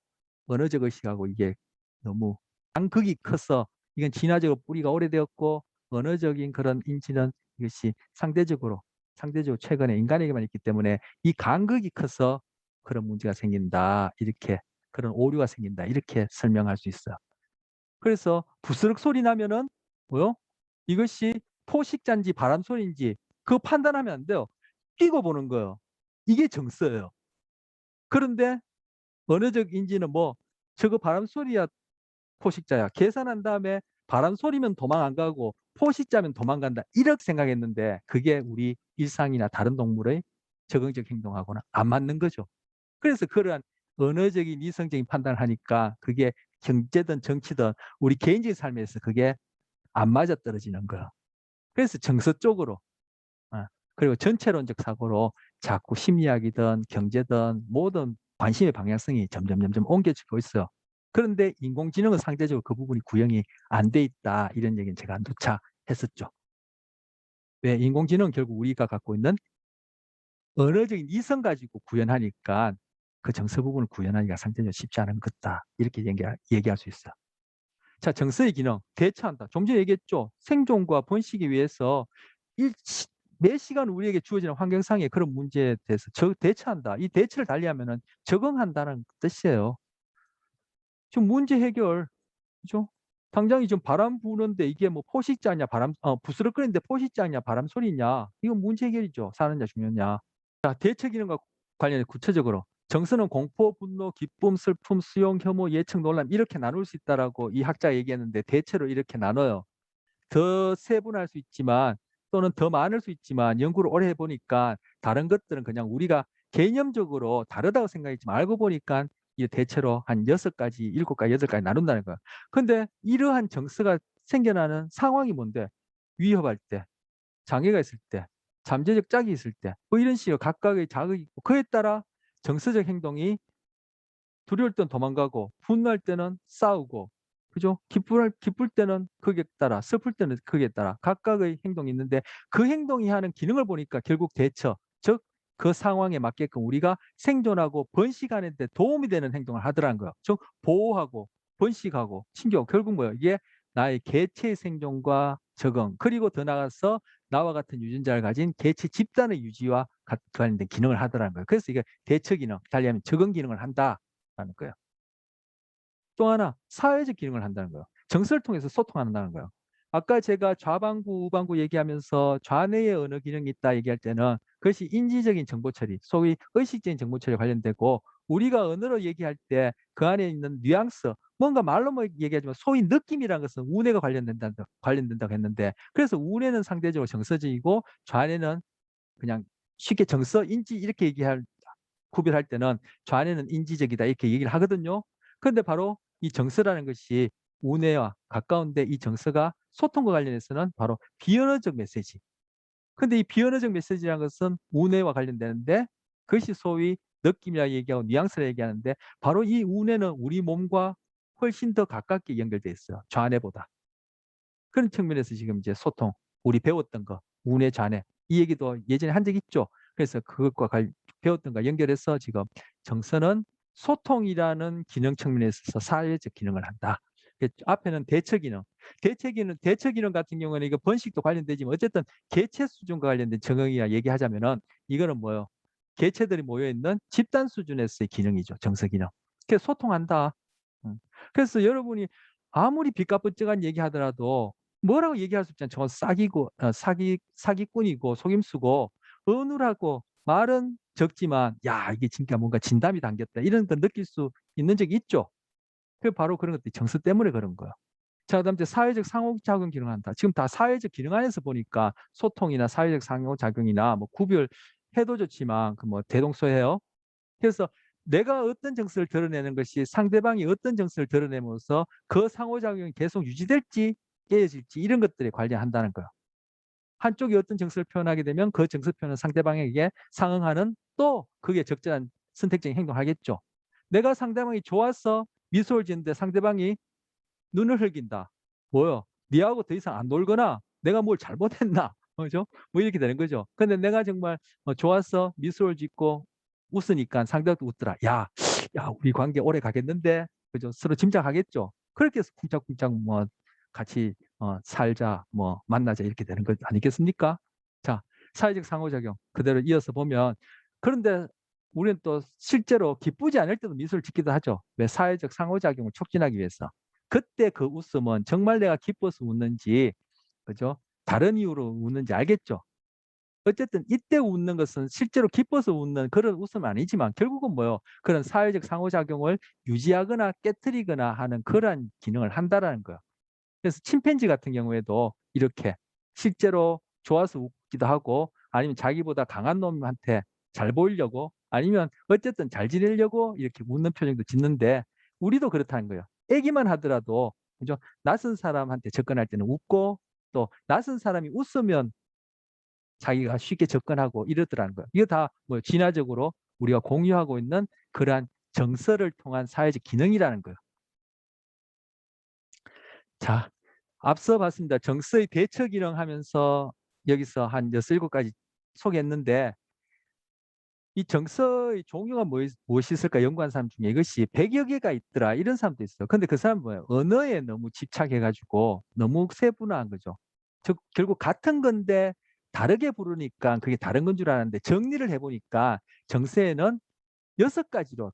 언어적 의식하고 이게 너무 간극이 커서 이건 진화적으로 뿌리가 오래되었고 언어적인 그런 인지는 이것이 상대적으로 최근에 인간에게만 있기 때문에 이 간극이 커서 그런 문제가 생긴다. 이렇게 그런 오류가 생긴다. 이렇게 설명할 수 있어요. 그래서 부스럭 소리 나면은 뭐요? 이것이 포식자인지 바람 소리인지 그거 판단하면 안 돼요. 끼고 보는 거예요. 이게 정서예요. 그런데 언어적 인지는 뭐 저거 바람 소리야 포식자야. 계산한 다음에 바람 소리면 도망 안 가고 포식자면 도망간다. 이렇게 생각했는데 그게 우리 일상이나 다른 동물의 적응적 행동하고는 안 맞는 거죠. 그래서 그러한 언어적인 이성적인 판단을 하니까 그게 경제든 정치든 우리 개인적인 삶에서 그게 안 맞아떨어지는 거예요. 그래서 정서 쪽으로 그리고 전체론적 사고로 자꾸 심리학이든 경제든 모든 관심의 방향성이 점점 옮겨지고 있어요. 그런데 인공지능은 상대적으로 그 부분이 구형이 안 돼 있다. 이런 얘기는 제가 누차 했었죠. 왜? 인공지능은 결국 우리가 갖고 있는 언어적인 이성 가지고 구현하니까 그 정서 부분을 구현하기가 상대적으로 쉽지 않은 것다. 이렇게 얘기할 수 있어. 자, 정서의 기능, 대처한다. 좀 전에 얘기했죠. 생존과 번식을 위해서 매 시간 우리에게 주어지는 환경상의 그런 문제에 대해서 대처한다. 이 대처를 달리하면 적응한다는 뜻이에요. 지금 문제 해결, 그죠? 당장이 좀 바람 부는데 이게 뭐 포식자냐, 부스럭거리는데 포식자냐, 바람 소리냐. 이건 문제 해결이죠. 사느냐, 죽느냐. 자, 대처 기능과 관련해 구체적으로. 정서는 공포, 분노, 기쁨, 슬픔, 수용, 혐오, 예측, 놀람 이렇게 나눌 수 있다라고 이 학자가 얘기했는데 대체로 이렇게 나눠요. 더 세분할 수 있지만 또는 더 많을 수 있지만 연구를 오래 해보니까 다른 것들은 그냥 우리가 개념적으로 다르다고 생각했지만 알고 보니까 이 대체로 한 6가지, 7가지, 8가지 나눈다는 거야. 근데 이러한 정서가 생겨나는 상황이 뭔데? 위협할 때, 장애가 있을 때, 잠재적 짝이 있을 때, 뭐 이런 식으로 각각의 자극이 있고 그에 따라 정서적 행동이 두려울 땐 도망가고 분노할 때는 싸우고 그죠? 기쁠 때는 거기에 따라 슬플 때는 거기에 따라 각각의 행동이 있는데 그 행동이 하는 기능을 보니까 결국 대처 즉 그 상황에 맞게끔 우리가 생존하고 번식하는 데 도움이 되는 행동을 하더라는 거예요. 즉 보호하고 번식하고 신경 결국 뭐예요? 이게 나의 개체 생존과 적응 그리고 더 나아가서 나와 같은 유전자를 가진 개체 집단의 유지와 관련된 기능을 하더라는 거예요. 그래서 이게 대처 기능, 달리 하면 적응 기능을 한다. 라는 거예요. 또 하나 사회적 기능을 한다는 거예요. 정서를 통해서 소통한다는 거예요. 아까 제가 좌방구, 우방구 얘기하면서 좌뇌의 언어 기능이 있다 얘기할 때는 그것이 인지적인 정보 처리, 소위 의식적인 정보 처리에 관련되고 우리가 언어로 얘기할 때 그 안에 있는 뉘앙스, 뭔가 말로 뭐 얘기하지만 소위 느낌이라는 것은 우뇌가 관련된다고 했는데 그래서 우뇌는 상대적으로 정서적이고 좌뇌는 그냥 쉽게 정서, 인지 이렇게 구별할 때는 좌뇌는 인지적이다 이렇게 얘기를 하거든요. 그런데 바로 이 정서라는 것이 우뇌와 가까운데 이 정서가 소통과 관련해서는 바로 비언어적 메시지. 근데 이 비언어적 메시지라는 것은 우뇌와 관련되는데 그것이 소위 느낌이라 얘기하고 뉘앙스라 얘기하는데 바로 이 우뇌는 우리 몸과 훨씬 더 가깝게 연결돼 있어요. 좌뇌보다. 그런 측면에서 지금 이제 소통, 우리 배웠던 거, 우뇌, 좌뇌 이 얘기도 예전에 한 적 있죠. 그래서 그것과 배웠던 거 연결해서 지금 정서는 소통이라는 기능 측면에 있어서 사회적 기능을 한다. 앞에는 대처 기능. 대처 기능 같은 경우는 이거 번식도 관련되지만 어쨌든 개체 수준과 관련된 정의야 얘기하자면은 이거는 뭐요? 개체들이 모여 있는 집단 수준에서의 기능이죠. 정서 기능. 그래서 소통한다. 그래서 여러분이 아무리 빚가부쩍한 얘기하더라도 뭐라고 얘기할 수 있잖아요. 저건 사기꾼이고 속임수고 어눌하고 말은 적지만 야 이게 진짜 뭔가 진담이 담겼다 이런 걸 느낄 수 있는 적이 있죠. 그 바로 그런 것들이 정서 때문에 그런 거예요. 자, 그다음 이제 사회적 상호작용 기능을 한다. 지금 다 사회적 기능 안에서 보니까 소통이나 사회적 상호작용이나 뭐 구별해도 좋지만 그 뭐 대동소이해요. 그래서 내가 어떤 정서를 드러내는 것이 상대방이 어떤 정서를 드러내면서 그 상호작용이 계속 유지될지 깨어질지 이런 것들에 관련한다는 거예요. 한쪽이 어떤 정서를 표현하게 되면 그 정서 표현은 상대방에게 상응하는 또 그게 적절한 선택적인 행동을 하겠죠. 내가 상대방이 좋아서 미소를 짓는데 상대방이 눈을 흘긴다. 뭐요? 니하고 더 이상 안 놀거나 내가 뭘 잘못했나? 그죠? 뭐 이렇게 되는 거죠. 근데 내가 정말 좋아서 미소를 짓고 웃으니까 상대방도 웃더라. 야, 야, 우리 관계 오래 가겠는데? 그죠? 서로 짐작하겠죠. 그렇게 해서 쿵짝쿵짝 뭐 같이 살자, 뭐 만나자 이렇게 되는 거 아니겠습니까? 자, 사회적 상호작용 그대로 이어서 보면 그런데 우리는 또 실제로 기쁘지 않을 때도 미소를 짓기도 하죠. 왜? 사회적 상호작용을 촉진하기 위해서. 그때 그 웃음은 정말 내가 기뻐서 웃는지, 그죠? 다른 이유로 웃는지 알겠죠? 어쨌든 이때 웃는 것은 실제로 기뻐서 웃는 그런 웃음 아니지만 결국은 뭐요? 그런 사회적 상호작용을 유지하거나 깨뜨리거나 하는 그러한 기능을 한다라는 거예요. 그래서 침팬지 같은 경우에도 이렇게 실제로 좋아서 웃기도 하고 아니면 자기보다 강한 놈한테 잘 보이려고 아니면 어쨌든 잘 지내려고 이렇게 웃는 표정도 짓는데 우리도 그렇다는 거예요. 애기만 하더라도 그죠? 낯선 사람한테 접근할 때는 웃고 또 낯선 사람이 웃으면 자기가 쉽게 접근하고 이러더라는 거예요. 이거 다 뭐 진화적으로 우리가 공유하고 있는 그러한 정서를 통한 사회적 기능이라는 거예요. 자, 앞서 봤습니다. 정서의 대처 기능 하면서 여기서 한 6-7가지 소개했는데 이 정서의 종류가 무엇이 있을까 연구한 사람 중에 이것이 100여 개가 있더라 이런 사람도 있어요. 근데 그 사람은 뭐예요? 언어에 너무 집착해 가지고 너무 세분화한 거죠. 즉 결국 같은 건데 다르게 부르니까 그게 다른 건 줄 알았는데 정리를 해 보니까 정서에는 6가지로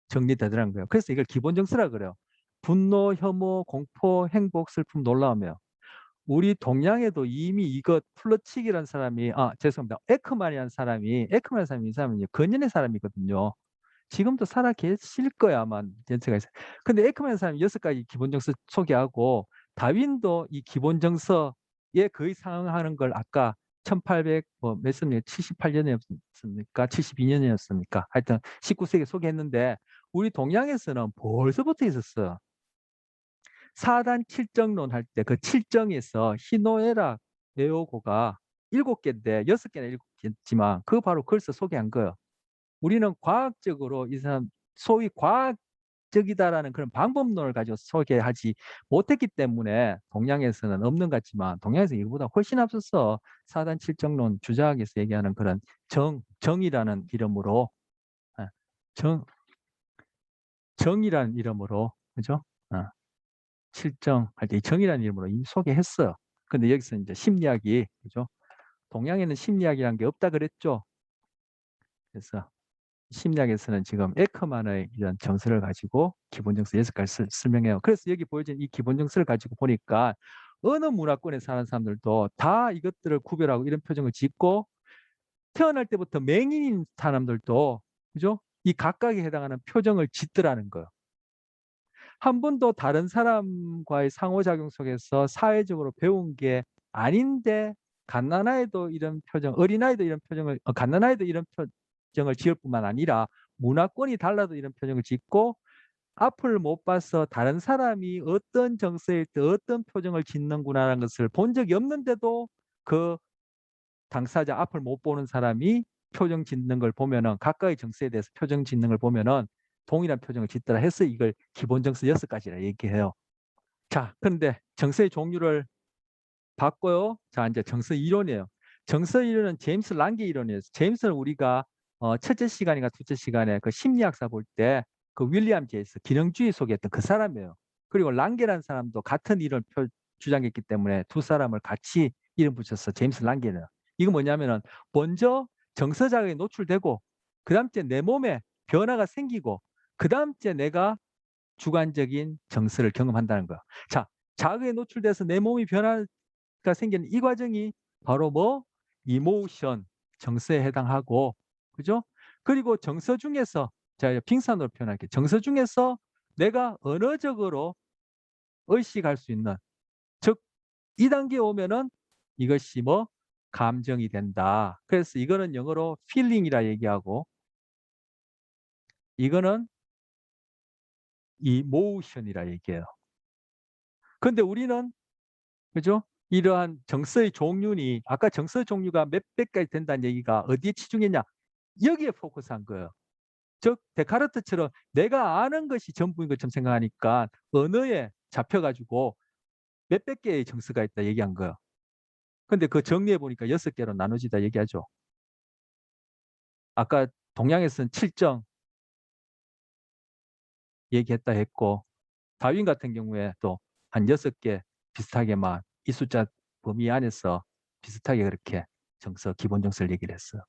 정리되더라는 거예요. 그래서 이걸 기본 정서라 그래요. 분노, 혐오, 공포, 행복, 슬픔, 놀라움이에요. 우리 동양에도 이미 이것 플러치기라는 사람이 죄송합니다. 에크만이라는 사람이 이 사람은 근현의 사람이거든요. 지금도 살아 계실 거야 아마 연세가 있어요. 근데 에크만이라는 사람이 6가지 기본 정서 소개하고 다윈도 이 기본 정서에 거의 상응하는 걸 아까 1800몇 습니까? 78년이었습니까? 72년이었습니까? 하여튼 19세기 소개했는데 우리 동양에서는 벌써부터 있었어요. 사단 칠정론 할 때 그 칠정에서 희노애락 애호고가 7개인데 6개나 7개지만 그거 바로 글서 소개한 거예요. 우리는 과학적으로 이 사람 소위 과학적이다라는 그런 방법론을 가지고 소개하지 못했기 때문에 동양에서는 없는 것 같지만 동양에서 이거보다 훨씬 앞서서 사단 칠정론 주자학에서 얘기하는 그런 정이라는 이름으로 예, 정 정이라는 이름으로 그죠? 어. 실정할 때 이 정이라는 이름으로 이미 소개했어요. 근데 여기서 이제 심리학이 그죠? 동양에는 심리학이라는 게 없다 그랬죠. 그래서 심리학에서는 지금 에크만의 이런 정서를 가지고 기본 정서 6가지 설명해요. 그래서 여기 보여진 이 기본 정서를 가지고 보니까 어느 문화권에 사는 사람들도 다 이것들을 구별하고 이런 표정을 짓고 태어날 때부터 맹인인 사람들도 그죠? 이 각각에 해당하는 표정을 짓더라는 거예요. 한 번도 다른 사람과의 상호작용 속에서 사회적으로 배운 게 아닌데 갓난아이도 이런 표정, 어린아이도 이런 표정을 갓난아이도 이런 표정을 지을 뿐만 아니라 문화권이 달라도 이런 표정을 짓고 앞을 못 봐서 다른 사람이 어떤 정서일 때 어떤 표정을 짓는구나라는 것을 본 적이 없는데도 그 당사자 앞을 못 보는 사람이 표정 짓는 걸 보면은 각각의 정서에 대해서 표정 짓는 걸 보면은 동일한 표정을 짓더라 해서 이걸 기본 정서 6가지라 얘기해요. 자, 그런데 정서의 종류를 봤고요. 자, 이제 정서 이론이에요. 정서 이론은 제임스 란게 이론이에요. 제임스는 우리가 첫째 시간인가 둘째 시간에 그 심리학사 볼 때 그 윌리엄 제임스 기능주의 소개했던 그 사람이에요. 그리고 란게라는 사람도 같은 이론을 주장했기 때문에 두 사람을 같이 이름 붙였어. 제임스 란게는. 이거 뭐냐면은 먼저 정서 자극에 노출되고 그다음째 내 몸에 변화가 생기고 그다음째 내가 주관적인 정서를 경험한다는 거야. 자, 자극에 노출돼서 내 몸이 변화가 생기는 이 과정이 바로 뭐 이모션, 정서에 해당하고 그죠? 그리고 정서 중에서 자, 빙산으로 표현할게요. 정서 중에서 내가 언어적으로 의식할 수 있는 즉 2단계에 오면은 이것이 뭐 감정이 된다. 그래서 이거는 영어로 feeling이라 얘기하고 이거는 emotion이라 얘기해요. 근데 우리는 그죠? 이러한 정서의 종류니 아까 정서 종류가 몇백 가지 된다는 얘기가 어디에 치중했냐? 여기에 포커스한 거예요. 즉 데카르트처럼 내가 아는 것이 전부인 것처럼 생각하니까 언어에 잡혀 가지고 몇백 개의 정서가 있다 얘기한 거예요. 근데 그 정리해 보니까 6개로 나눠지다 얘기하죠. 아까 동양에서는 7정 얘기했다 했고 다윈 같은 경우에 또 한 6개 비슷하게만 이 숫자 범위 안에서 비슷하게 그렇게 정서 기본 정서를 얘기를 했어요.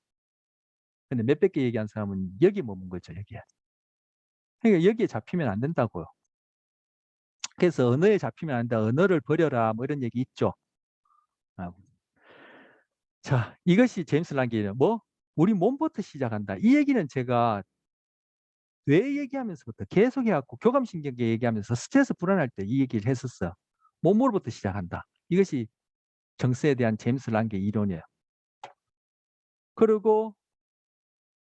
근데 몇백 개 얘기한 사람은 여기 머문 거죠, 여기에. 그러니까 여기에 잡히면 안 된다고요. 그래서 언어에 잡히면 안 된다. 언어를 버려라. 뭐 이런 얘기 있죠. 아, 자, 이것이 제임스 란게의 뭐 우리 몸부터 시작한다. 이 얘기는 제가 뇌 얘기하면서부터 계속 해갖고 교감신경계 얘기하면서 스트레스 불안할 때 이 얘기를 했었어요. 몸으로부터 시작한다. 이것이 정서에 대한 제임스 란게 이론이에요. 그리고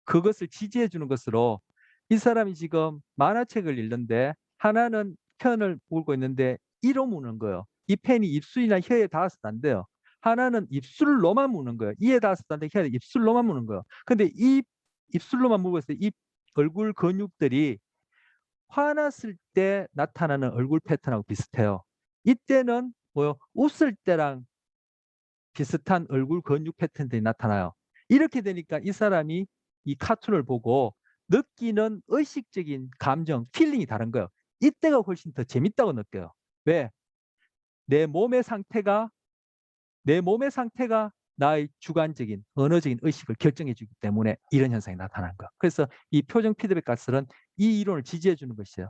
그것을 지지해 주는 것으로 이 사람이 지금 만화책을 읽는데 하나는 편을 보고 있는데 이로 무는 거예요. 이 펜이 입술이나 혀에 닿아서 안 돼요. 하나는 입술로만 무는 거예요. 이에 닿아서 안 돼. 혀에 입술로만 무는 거예요. 근데 이 입술로만 물고 있어요. 이 얼굴 근육들이 화났을 때 나타나는 얼굴 패턴하고 비슷해요. 이때는 뭐요? 웃을 때랑 비슷한 얼굴 근육 패턴들이 나타나요. 이렇게 되니까 이 사람이 이 카툰을 보고 느끼는 의식적인 감정, 필링이 다른 거예요. 이때가 훨씬 더 재밌다고 느껴요. 왜? 내 몸의 상태가 내 몸의 상태가 나의 주관적인 언어적인 의식을 결정해 주기 때문에 이런 현상이 나타나는 거예요. 그래서 이 표정 피드백 가설은 이 이론을 지지해 주는 것이에요.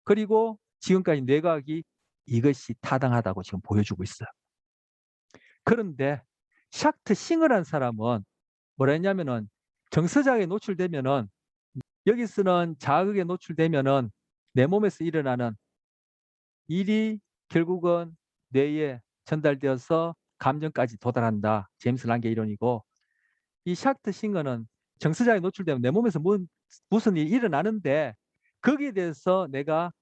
그리고 지금까지 뇌과학이 이것이 타당하다고 지금 보여주고 있어요. 그런데 샥트 싱어라는 사람은 뭐라 했냐면은 정서자극에 노출되면은 여기서는 자극에 노출되면은 내 몸에서 일어나는 일이 결국은 뇌에 전달되어서 감정까지 도달한다. 제임스 란게 이론이고, 이 샥트 싱어는 정서자극에 노출되면 내 몸에서 무슨 일이 일어나는데 거기에 대해서 내가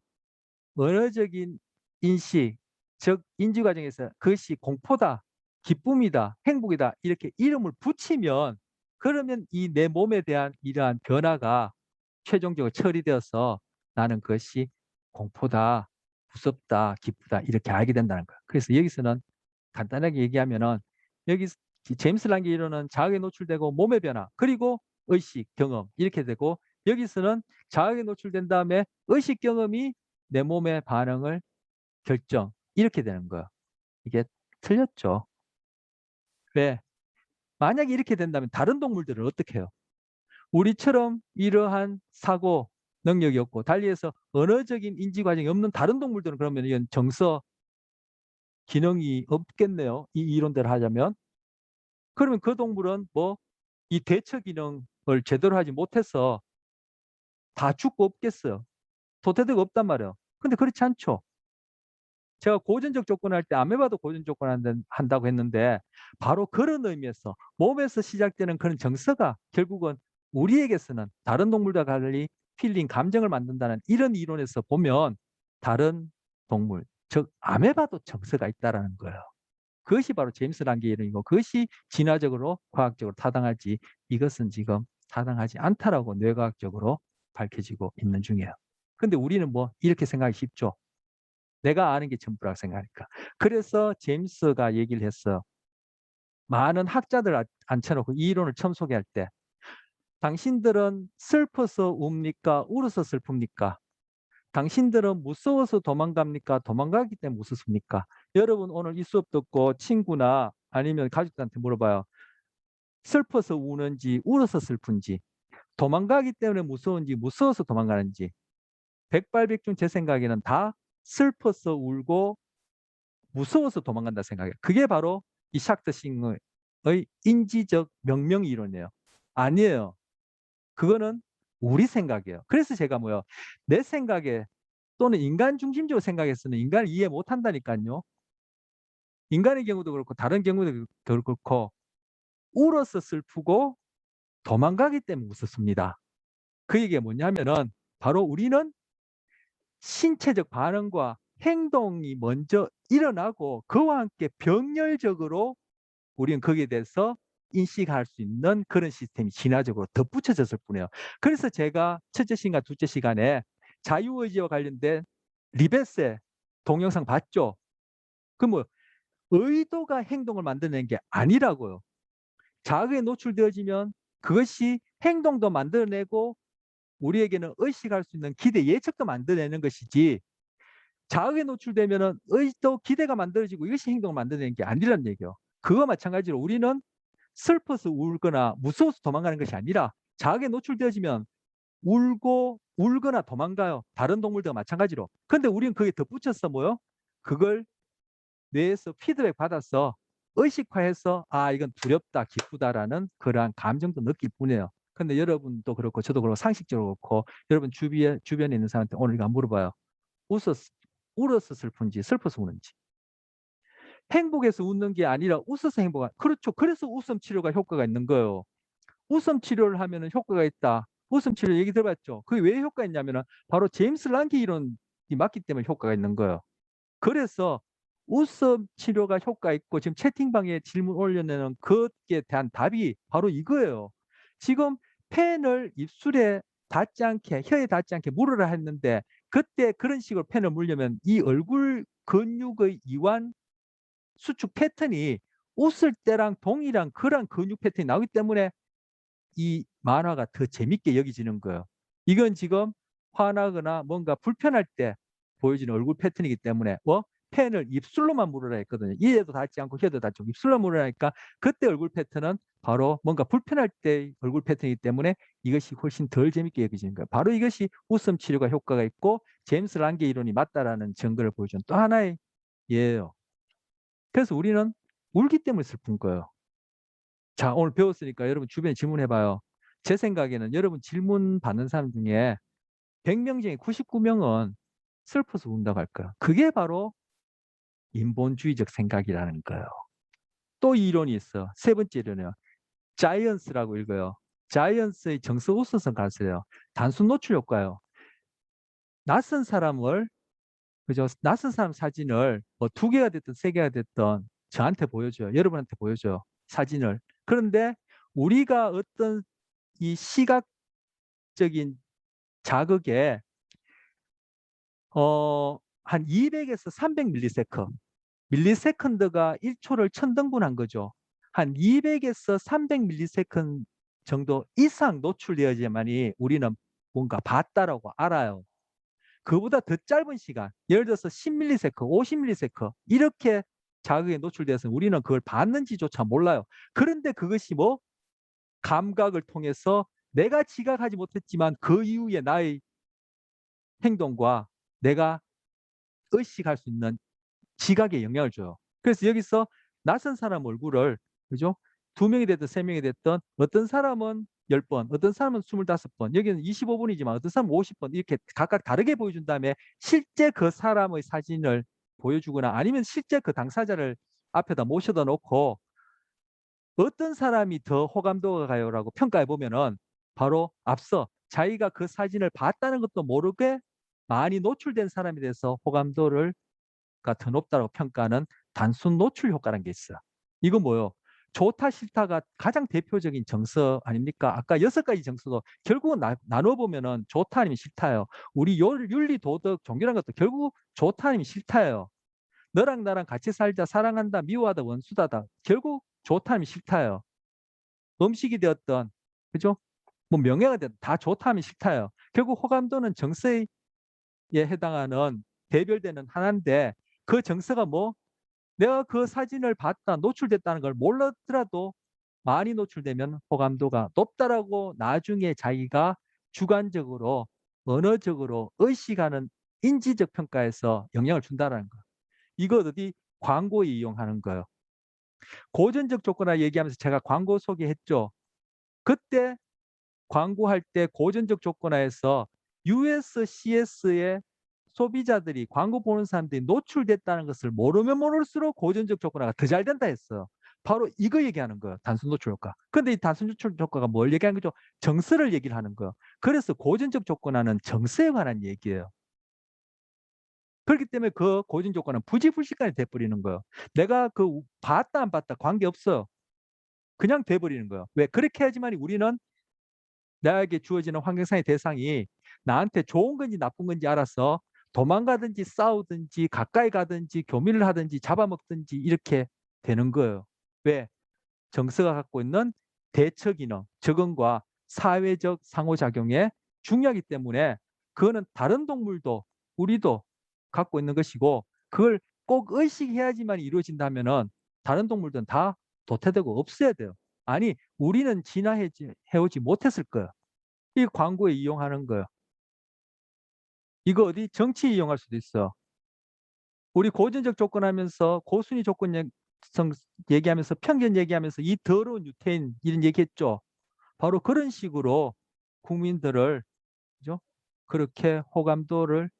언어적인 인식, 즉 인지 과정에서 그것이 공포다, 기쁨이다, 행복이다 이렇게 이름을 붙이면 그러면 이 내 몸에 대한 이러한 변화가 최종적으로 처리되어서 나는 그것이 공포다, 무섭다, 기쁘다 이렇게 알게 된다는 거예요. 그래서 여기서는 간단하게 얘기하면은 여기 제임스 란게 이론은 자극에 노출되고 몸의 변화 그리고 의식, 경험 이렇게 되고 여기서는 자극에 노출된 다음에 의식 경험이 내 몸의 반응을 결정 이렇게 되는 거예요. 이게 틀렸죠. 왜? 만약에 이렇게 된다면 다른 동물들은 어떻게 해요? 우리처럼 이러한 사고 능력이 없고 달리해서 언어적인 인지 과정이 없는 다른 동물들은 그러면 이건 정서 기능이 없겠네요. 이 이론대로 하자면. 그러면 그 동물은 뭐 이 대처 기능을 제대로 하지 못해서 다 죽고 없겠어요. 도태되가 없단 말이에요. 근데 그렇지 않죠. 제가 고전적 조건을 할 때 아메바도 고전 조건 한다고 했는데 바로 그런 의미에서 몸에서 시작되는 그런 정서가 결국은 우리에게서는 다른 동물과 달리 필링, 감정을 만든다는 이런 이론에서 보면 다른 동물, 즉 아메바도 정서가 있다라는 거예요. 그것이 바로 제임스 란게 이론이고 그것이 진화적으로 과학적으로 타당하지 이것은 지금 타당하지 않다라고 뇌과학적으로 밝혀지고 있는 중이에요. 근데 우리는 뭐 이렇게 생각하기 쉽죠. 내가 아는 게 전부라고 생각하니까. 그래서 제임스가 얘기를 했어요. 많은 학자들 앉혀놓고 이 이론을 처음 소개할 때 당신들은 슬퍼서 웁니까? 울어서 슬픕니까? 당신들은 무서워서 도망갑니까? 도망가기 때문에 무섭습니까? 여러분 오늘 이 수업 듣고 친구나 아니면 가족들한테 물어봐요. 슬퍼서 우는지 울어서 슬픈지 도망가기 때문에 무서운지 무서워서 도망가는지 백발백중 제 생각에는 다 슬퍼서 울고 무서워서 도망간다 생각해요. 그게 바로 이 샥트 싱어의 인지적 명령 이론이에요. 아니에요. 그거는 우리 생각이에요. 그래서 제가 뭐요? 내 생각에 또는 인간 중심적으로 생각했으면 인간을 이해 못 한다니까요. 인간의 경우도 그렇고 다른 경우도 그렇고 울어서 슬프고 도망가기 때문에 웃었습니다. 그 얘기가 뭐냐면은 바로 우리는 신체적 반응과 행동이 먼저 일어나고 그와 함께 병렬적으로 우리는 거기에 대해서 인식할 수 있는 그런 시스템이 진화적으로 덧붙여졌을 뿐이에요. 그래서 제가 첫째 시간과 둘째 시간에 자유의지와 관련된 리베세 동영상 봤죠? 그 뭐 의도가 행동을 만드는 게 아니라고요. 자극에 노출되어지면 그것이 행동도 만들어내고 우리에게는 의식할 수 있는 기대 예측도 만들어내는 것이지 자극에 노출되면은 의도 기대가 만들어지고 이것이 행동을 만들어내는 게 아니라는 얘기예요. 그거 마찬가지로 우리는 슬퍼서 울거나 무서워서 도망가는 것이 아니라 자극에 노출되어지면 울고 울거나 도망가요. 다른 동물들과 마찬가지로. 근데 우리는 거기에 덧붙여서 뭐요? 그걸 뇌에서 피드백 받아서 의식화해서 아 이건 두렵다, 기쁘다라는 그러한 감정도 느낄 뿐이에요. 근데 여러분도 그렇고 저도 그렇고 상식적으로 그렇고 여러분 주변에 있는 사람한테 오늘 이거 물어봐요. 웃었, 울어서 슬픈지 슬퍼서 우는지. 행복해서 웃는 게 아니라 웃어서 행복한. 그렇죠. 그래서 웃음 치료가 효과가 있는 거예요. 웃음 치료를 하면은 효과가 있다. 웃음 치료 얘기 들어봤죠? 그게 왜 효과가 있냐면은 바로 제임스 란게 이론이 맞기 때문에 효과가 있는 거예요. 그래서 웃음 치료가 효과 있고 지금 채팅방에 질문 올려내는 것에 대한 답이 바로 이거예요. 지금 펜을 입술에 닿지 않게 혀에 닿지 않게 물으라 했는데 그때 그런 식으로 펜을 물려면 이 얼굴 근육의 이완 수축 패턴이 웃을 때랑 동일한 그런 근육 패턴이 나오기 때문에 이 만화가 더 재밌게 여겨지는 거예요. 이건 지금 화나거나 뭔가 불편할 때 보여지는 얼굴 패턴이기 때문에 펜을 입술로만 물으라 했거든요. 이에도 닿지 않고 혀도 닿지 않고 입술로 물으라니까 그때 얼굴 패턴은 바로 뭔가 불편할 때 얼굴 패턴이기 때문에 이것이 훨씬 덜 재밌게 여겨지는 거예요. 바로 이것이 웃음 치료가 효과가 있고 제임스 란게 이론이 맞다라는 증거를 보여준 또 하나의 예예요. 그래서 우리는 울기 때문에 슬픈 거예요. 자, 오늘 배웠으니까 여러분 주변에 질문해봐요. 제 생각에는 여러분 질문 받는 사람 중에 100명 중에 99명은 슬퍼서 운다고 할 거야. 그게 바로 인본주의적 생각이라는 거예요. 또 이 이론이 있어. 세 번째 이론이요. 자이언스라고 읽어요. 자이언스의 정서 우선성 가르쳐요. 단순 노출 효과요. 낯선 사람을 그죠? 낯선 사람 사진을 뭐 2개가 됐든 3개가 됐든 저한테 보여줘요. 여러분한테 보여줘요. 사진을. 그런데 우리가 어떤 이 시각적인 자극에 한 200에서 300 밀리세컨드가 1초를 1000등분한 거죠. 한 200에서 300 밀리세컨드 정도 이상 노출되어야지만이 우리는 뭔가 봤다라고 알아요. 그보다 더 짧은 시간, 예를 들어서 10mS, 50ms 이렇게 자극에 노출돼서 우리는 그걸 봤는지조차 몰라요. 그런데 그것이 뭐 감각을 통해서 내가 지각하지 못했지만 그 이후에 나의 행동과 내가 의식할 수 있는 지각에 영향을 줘요. 그래서 여기서 낯선 사람 얼굴을 그죠? 2명이 됐든 3명이 됐든 어떤 사람은 10번, 어떤 사람은 25번, 여기는 25분이지만 어떤 사람은 50번 이렇게 각각 다르게 보여준 다음에 실제 그 사람의 사진을 보여주거나 아니면 실제 그 당사자를 앞에다 모셔다 놓고 어떤 사람이 더 호감도가 가요라고 평가해 보면은 바로 앞서 자기가 그 사진을 봤다는 것도 모르게 많이 노출된 사람에 대해서 호감도를 더 높다고 평가하는 단순 노출 효과라는 게 있어요. 이건 뭐요? 좋다 싫다가 가장 대표적인 정서 아닙니까? 아까 6가지 정서도 결국은 나눠 보면은 좋다 아니면 싫다예요. 우리 윤리, 도덕, 종교라는 것도 결국 좋다 아니면 싫다예요. 너랑 나랑 같이 살자, 사랑한다, 미워하다, 원수다다. 결국 좋다 아니면 싫다예요. 음식이 되었던 그죠? 뭐 명예가 되었던 다 좋다 하면 싫다예요. 결국 호감도는 정서에 해당하는 대별되는 하나인데 그 정서가 뭐 내가 그 사진을 봤다, 노출됐다는 걸 몰랐더라도 많이 노출되면 호감도가 높다라고 나중에 자기가 주관적으로 언어적으로 의식하는 인지적 평가에서 영향을 준다는 거예요. 이거 어디 광고에 이용하는 거예요. 고전적 조건화 얘기하면서 제가 광고 소개했죠. 그때 광고할 때 고전적 조건화에서 USCS의 소비자들이 광고 보는 사람들이 노출됐다는 것을 모르면 모를수록 고전적 조건화가 더 잘 된다 했어요. 바로 이거 얘기하는 거예요. 단순 노출 효과. 근데 이 단순 노출 효과가 뭘 얘기하는 거죠? 정서를 얘기를 하는 거예요. 그래서 고전적 조건화는 정서에 관한 얘기예요. 그렇기 때문에 그 고전 조건은 부지불식간에 돼버리는 거예요. 내가 그 봤다 안 봤다 관계없어요. 그냥 돼버리는 거예요. 왜? 그렇게 해야지만 우리는 나에게 주어지는 환경상의 대상이 나한테 좋은 건지 나쁜 건지 알아서 도망가든지 싸우든지 가까이 가든지 교미를 하든지 잡아먹든지 이렇게 되는 거예요. 왜? 정서가 갖고 있는 대처 기능, 적응과 사회적 상호작용에 중요하기 때문에 그거는 다른 동물도 우리도 갖고 있는 것이고 그걸 꼭 의식해야지만 이루어진다면은 다른 동물들은 다 도태되고 없어야 돼요. 아니, 우리는 진화해오지 못했을 거예요. 이 광고에 이용하는 거예요. 이거 어디 정치에 이용할 수도 있어. 우리 고전적 조건 하면서 고순위 조건성 얘기하면서 편견 얘기하면서 이 더러운 유태인 이런 얘기했죠. 바로 그런 식으로 국민들을 그죠? 그렇게 호감도를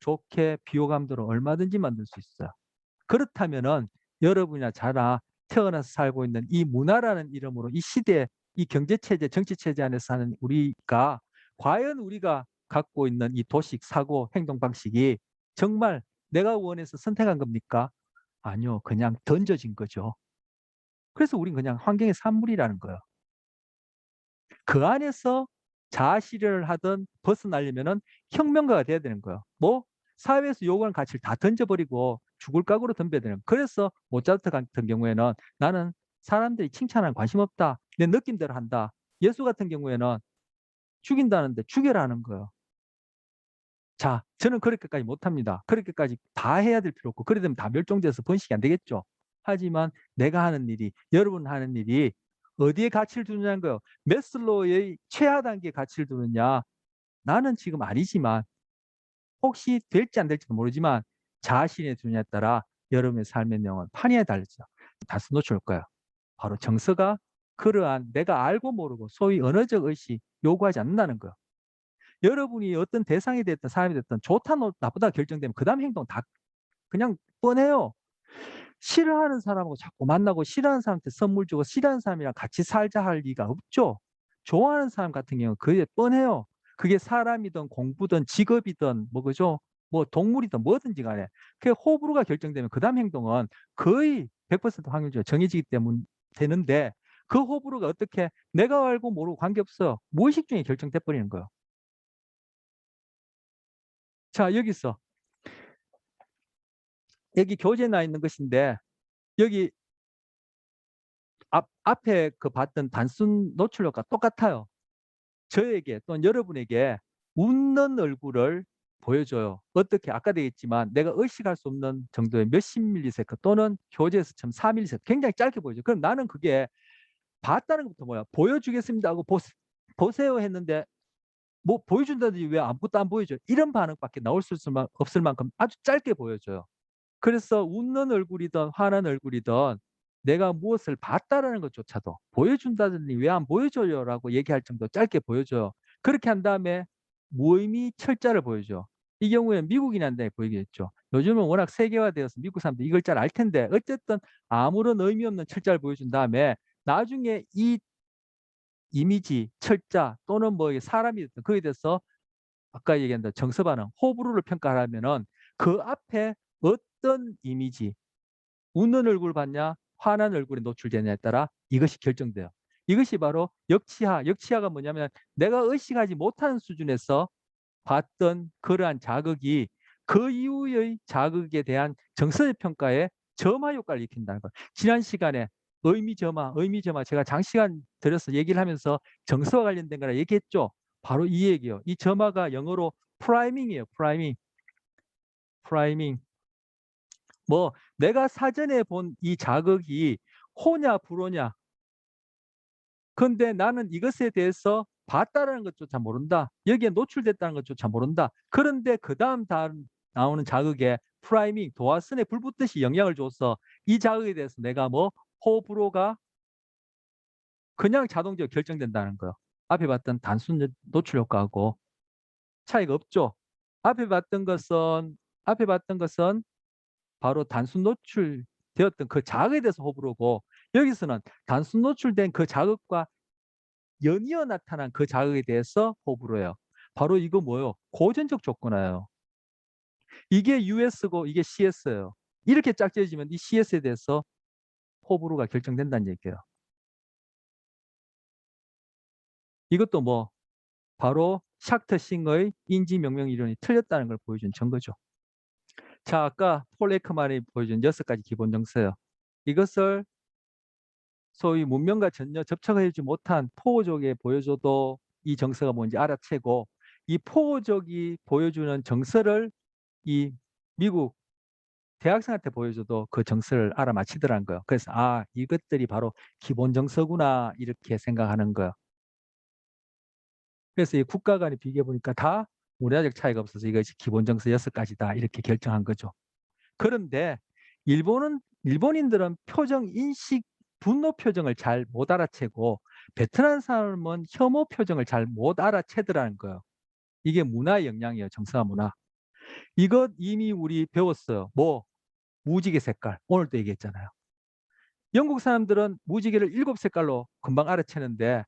좋게 비호감도를 얼마든지 만들 수 있어요. 그렇다면은 여러분이나 저나 태어나서 살고 있는 이 문화라는 이름으로 이 시대, 이 경제체제, 정치체제 안에서 사는 우리가 과연 우리가 갖고 있는 이 도식, 사고, 행동 방식이 정말 내가 원해서 선택한 겁니까? 아니요. 그냥 던져진 거죠. 그래서 우린 그냥 환경의 산물이라는 거예요. 그 안에서 자아 실현을 하든 벗어나려면은 혁명가가 돼야 되는 거예요. 뭐 사회에서 요구하는 가치를 다 던져버리고 죽을 각오로 덤벼야 되는 거예요. 그래서 모차르트 같은 경우에는 나는 사람들이 칭찬하는 관심 없다. 내 느낌대로 한다. 예수 같은 경우에는 죽인다는데 죽여라는 거예요. 자, 저는 그렇게까지 못합니다. 그렇게까지 다 해야 될 필요 없고 그래 되면 다 멸종돼서 번식이 안 되겠죠. 하지만 내가 하는 일이, 여러분 하는 일이 어디에 가치를 두느냐는 거예요. 매슬로우의 최하 단계에 가치를 두느냐. 나는 지금 아니지만 혹시 될지 안 될지도 모르지만 자신의 두느냐에 따라 여러분의 삶의 내용은 판이에 달리죠. 다시 놓쳐올 거예요. 바로 정서가 그러한 내가 알고 모르고 소위 언어적 의식 요구하지 않는다는 거예요. 여러분이 어떤 대상이 됐든 사람이 됐든 좋다 나쁘다 결정되면 그 다음 행동 다 그냥 뻔해요. 싫어하는 사람하고 자꾸 만나고 싫어하는 사람한테 선물 주고 싫어하는 사람이랑 같이 살자 할 리가 없죠. 좋아하는 사람 같은 경우는 그게 뻔해요. 그게 사람이든 공부든 직업이든 뭐 그죠? 뭐 동물이든 뭐든지 간에 그 호불호가 결정되면 그다음 행동은 거의 100% 확률적으로 정해지기 때문에 되는데 그 호불호가 어떻게 내가 알고 모르고 관계없어요. 무의식 중에 결정돼 버리는 거예요. 자, 여기 교재에 나 있는 것인데 여기 앞에 그 봤던 단순 노출력과 똑같아요. 저에게 또는 여러분에게 웃는 얼굴을 보여줘요. 어떻게 아까도 얘기했지만 내가 의식할 수 없는 정도의 몇십 밀리세컨드 또는 교재에서 4밀리세컨드 굉장히 짧게 보여줘요. 그럼 나는 그게 봤다는 것부터 뭐야? 보여주겠습니다 하고 보세요 했는데 뭐 보여준다든지 왜 아무것도 안 보여줘요? 이런 반응밖에 나올 수 없을 만큼 아주 짧게 보여줘요. 그래서 웃는 얼굴이든 화난 얼굴이든 내가 무엇을 봤다라는 것조차도 보여준다더니 왜 안 보여줘요라고 얘기할 정도 짧게 보여줘요. 그렇게 한 다음에 무의미 철자를 보여줘. 이 경우에 미국인한테 보이겠죠. 요즘은 워낙 세계화되어서 미국 사람들 이걸 잘 알 텐데 어쨌든 아무런 의미 없는 철자를 보여준 다음에 나중에 이 이미지, 철자 또는 뭐 사람이 됐든 거기에 대해서 아까 얘기한 정서 반응, 호불호를 평가하면은 그 앞에 어떤 이미지, 웃는 얼굴 봤냐, 화난 얼굴에 노출되냐에 따라 이것이 결정돼요. 이것이 바로 역치하. 역치하가 뭐냐면 내가 의식하지 못하는 수준에서 봤던 그러한 자극이 그 이후의 자극에 대한 정서적 평가에 점화 효과를 일으킨다는 거예요. 지난 시간에 의미 점화 제가 장시간 들여서 얘기를 하면서 정서와 관련된 거라 얘기했죠. 바로 이 얘기예요. 이 점화가 영어로 프라이밍이에요. 프라이밍. 뭐 내가 사전에 본 이 자극이 호냐 불호냐. 근데 나는 이것에 대해서 봤다라는 것조차 모른다. 여기에 노출됐다는 것조차 모른다. 그런데 그다음 나오는 자극에 프라이밍, 도화선에 불 붙듯이 영향을 줘서 이 자극에 대해서 내가 뭐 호불호가 그냥 자동적으로 결정된다는 거예요. 앞에 봤던 단순 노출 효과하고 차이가 없죠. 앞에 봤던 것은 바로 단순 노출되었던 그 자극에 대해서 호불호고 여기서는 단순 노출된 그 자극과 연이어 나타난 그 자극에 대해서 호불호예요. 바로 이거 뭐예요? 고전적 조건화예요. 이게 US고 이게 CS예요. 이렇게 짝지어지면 이 CS에 대해서 호불호가 결정된다는 얘기예요. 이것도 뭐 바로 샥터 싱어의 인지명령 이론이 틀렸다는 걸 보여준 증거죠. 자, 아까 폴 에크만이 보여준 6가지 기본 정서예요. 이것을 소위 문명과 전혀 접촉하지 못한 포호족에 보여줘도 이 정서가 뭔지 알아채고 이 포호족이 보여주는 정서를 이 미국 대학생한테 보여줘도 그 정서를 알아맞히더라는 거예요. 그래서 아, 이것들이 바로 기본 정서구나 이렇게 생각하는 거예요. 그래서 이 국가 간에 비교해 보니까 다 문화적 차이가 없어서 이것이 기본 정서 6가지다 이렇게 결정한 거죠. 그런데 일본인들은 표정 인식 분노 표정을 잘 못 알아채고 베트남 사람은 혐오 표정을 잘 못 알아채더라는 거예요. 이게 문화의 영향이에요. 정서와 문화. 이것 이미 우리 배웠어요. 뭐 무지개 색깔. 오늘도 얘기했잖아요. 영국 사람들은 무지개를 7색깔로 금방 알아채는데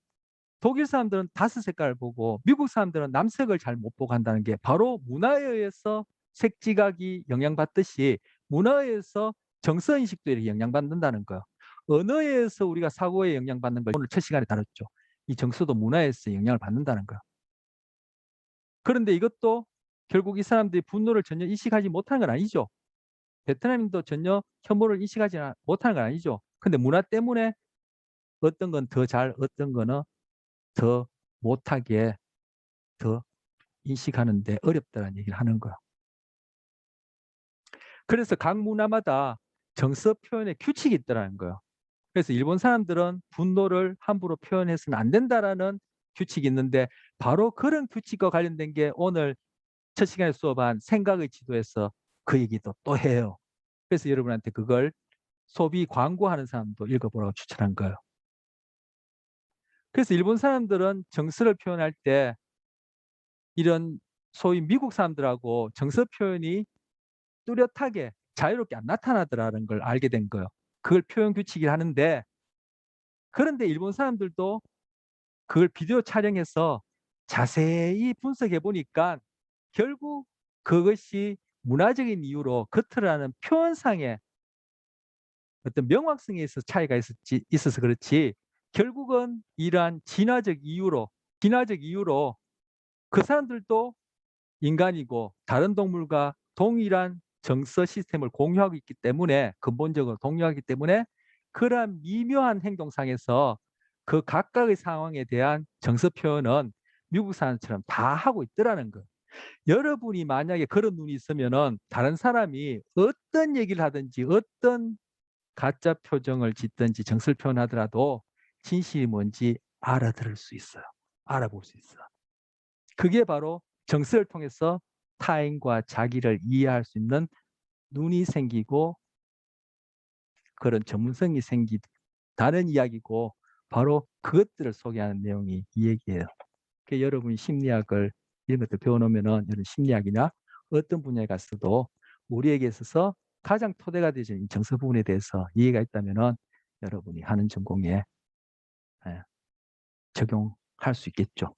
독일 사람들은 5색깔 보고 미국 사람들은 남색을 잘 못 보고 한다는 게 바로 문화에 의해서 색지각이 영향받듯이 문화에 의해서 정서인식도 이렇게 영향받는다는 거예요. 언어에 의해서 우리가 사고에 영향받는 걸 오늘 첫 시간에 다뤘죠. 이 정서도 문화에서 영향을 받는다는 거예요. 그런데 이것도 결국 이 사람들이 분노를 전혀 인식하지 못하는 건 아니죠. 베트남인도 전혀 혐오를 인식하지 못하는 건 아니죠. 근데 문화 때문에 어떤 건 더 잘, 어떤 거는 더 못하게 더 인식하는데 어렵다는 얘기를 하는 거야. 그래서 각 문화마다 정서 표현의 규칙이 있더라는 거예요. 그래서 일본 사람들은 분노를 함부로 표현해서는 안 된다라는 규칙이 있는데 바로 그런 규칙과 관련된 게 오늘 첫 시간에 수업한 생각의 지도에서 그 얘기도 또 해요. 그래서 여러분한테 그걸 소비 광고하는 사람도 읽어보라고 추천한 거예요. 그래서 일본 사람들은 정서를 표현할 때 이런 소위 미국 사람들하고 정서 표현이 뚜렷하게 자유롭게 안 나타나더라는 걸 알게 된 거예요. 그걸 표현 규칙이라 하는데 그런데 일본 사람들도 그걸 비디오 촬영해서 자세히 분석해 보니까 결국 그것이 문화적인 이유로 겉으로 하는 표현상의 어떤 명확성에 있어서 차이가 있어서 그렇지 결국은 이러한 진화적 이유로 그 사람들도 인간이고 다른 동물과 동일한 정서 시스템을 공유하고 있기 때문에 근본적으로 동료하기 때문에 그러한 미묘한 행동상에서 그 각각의 상황에 대한 정서 표현은 미국 사람처럼 다 하고 있더라는 거예요. 여러분이 만약에 그런 눈이 있으면은 다른 사람이 어떤 얘기를 하든지 어떤 가짜 표정을 짓든지 정서를 표현하더라도 진실이 뭔지 알아들을 수 있어요. 알아볼 수 있어. 그게 바로 정서를 통해서 타인과 자기를 이해할 수 있는 눈이 생기고 그런 전문성이 생기다는 이야기고 바로 그것들을 소개하는 내용이 이 얘기예요. 그러니까 여러분이 심리학을 이런 것들 배워놓으면은 이런 심리학이나 어떤 분야에 갔어도 우리에게 있어서 가장 토대가 되는 정서 부분에 대해서 이해가 있다면은 여러분이 하는 전공에 적용할 수 있겠죠.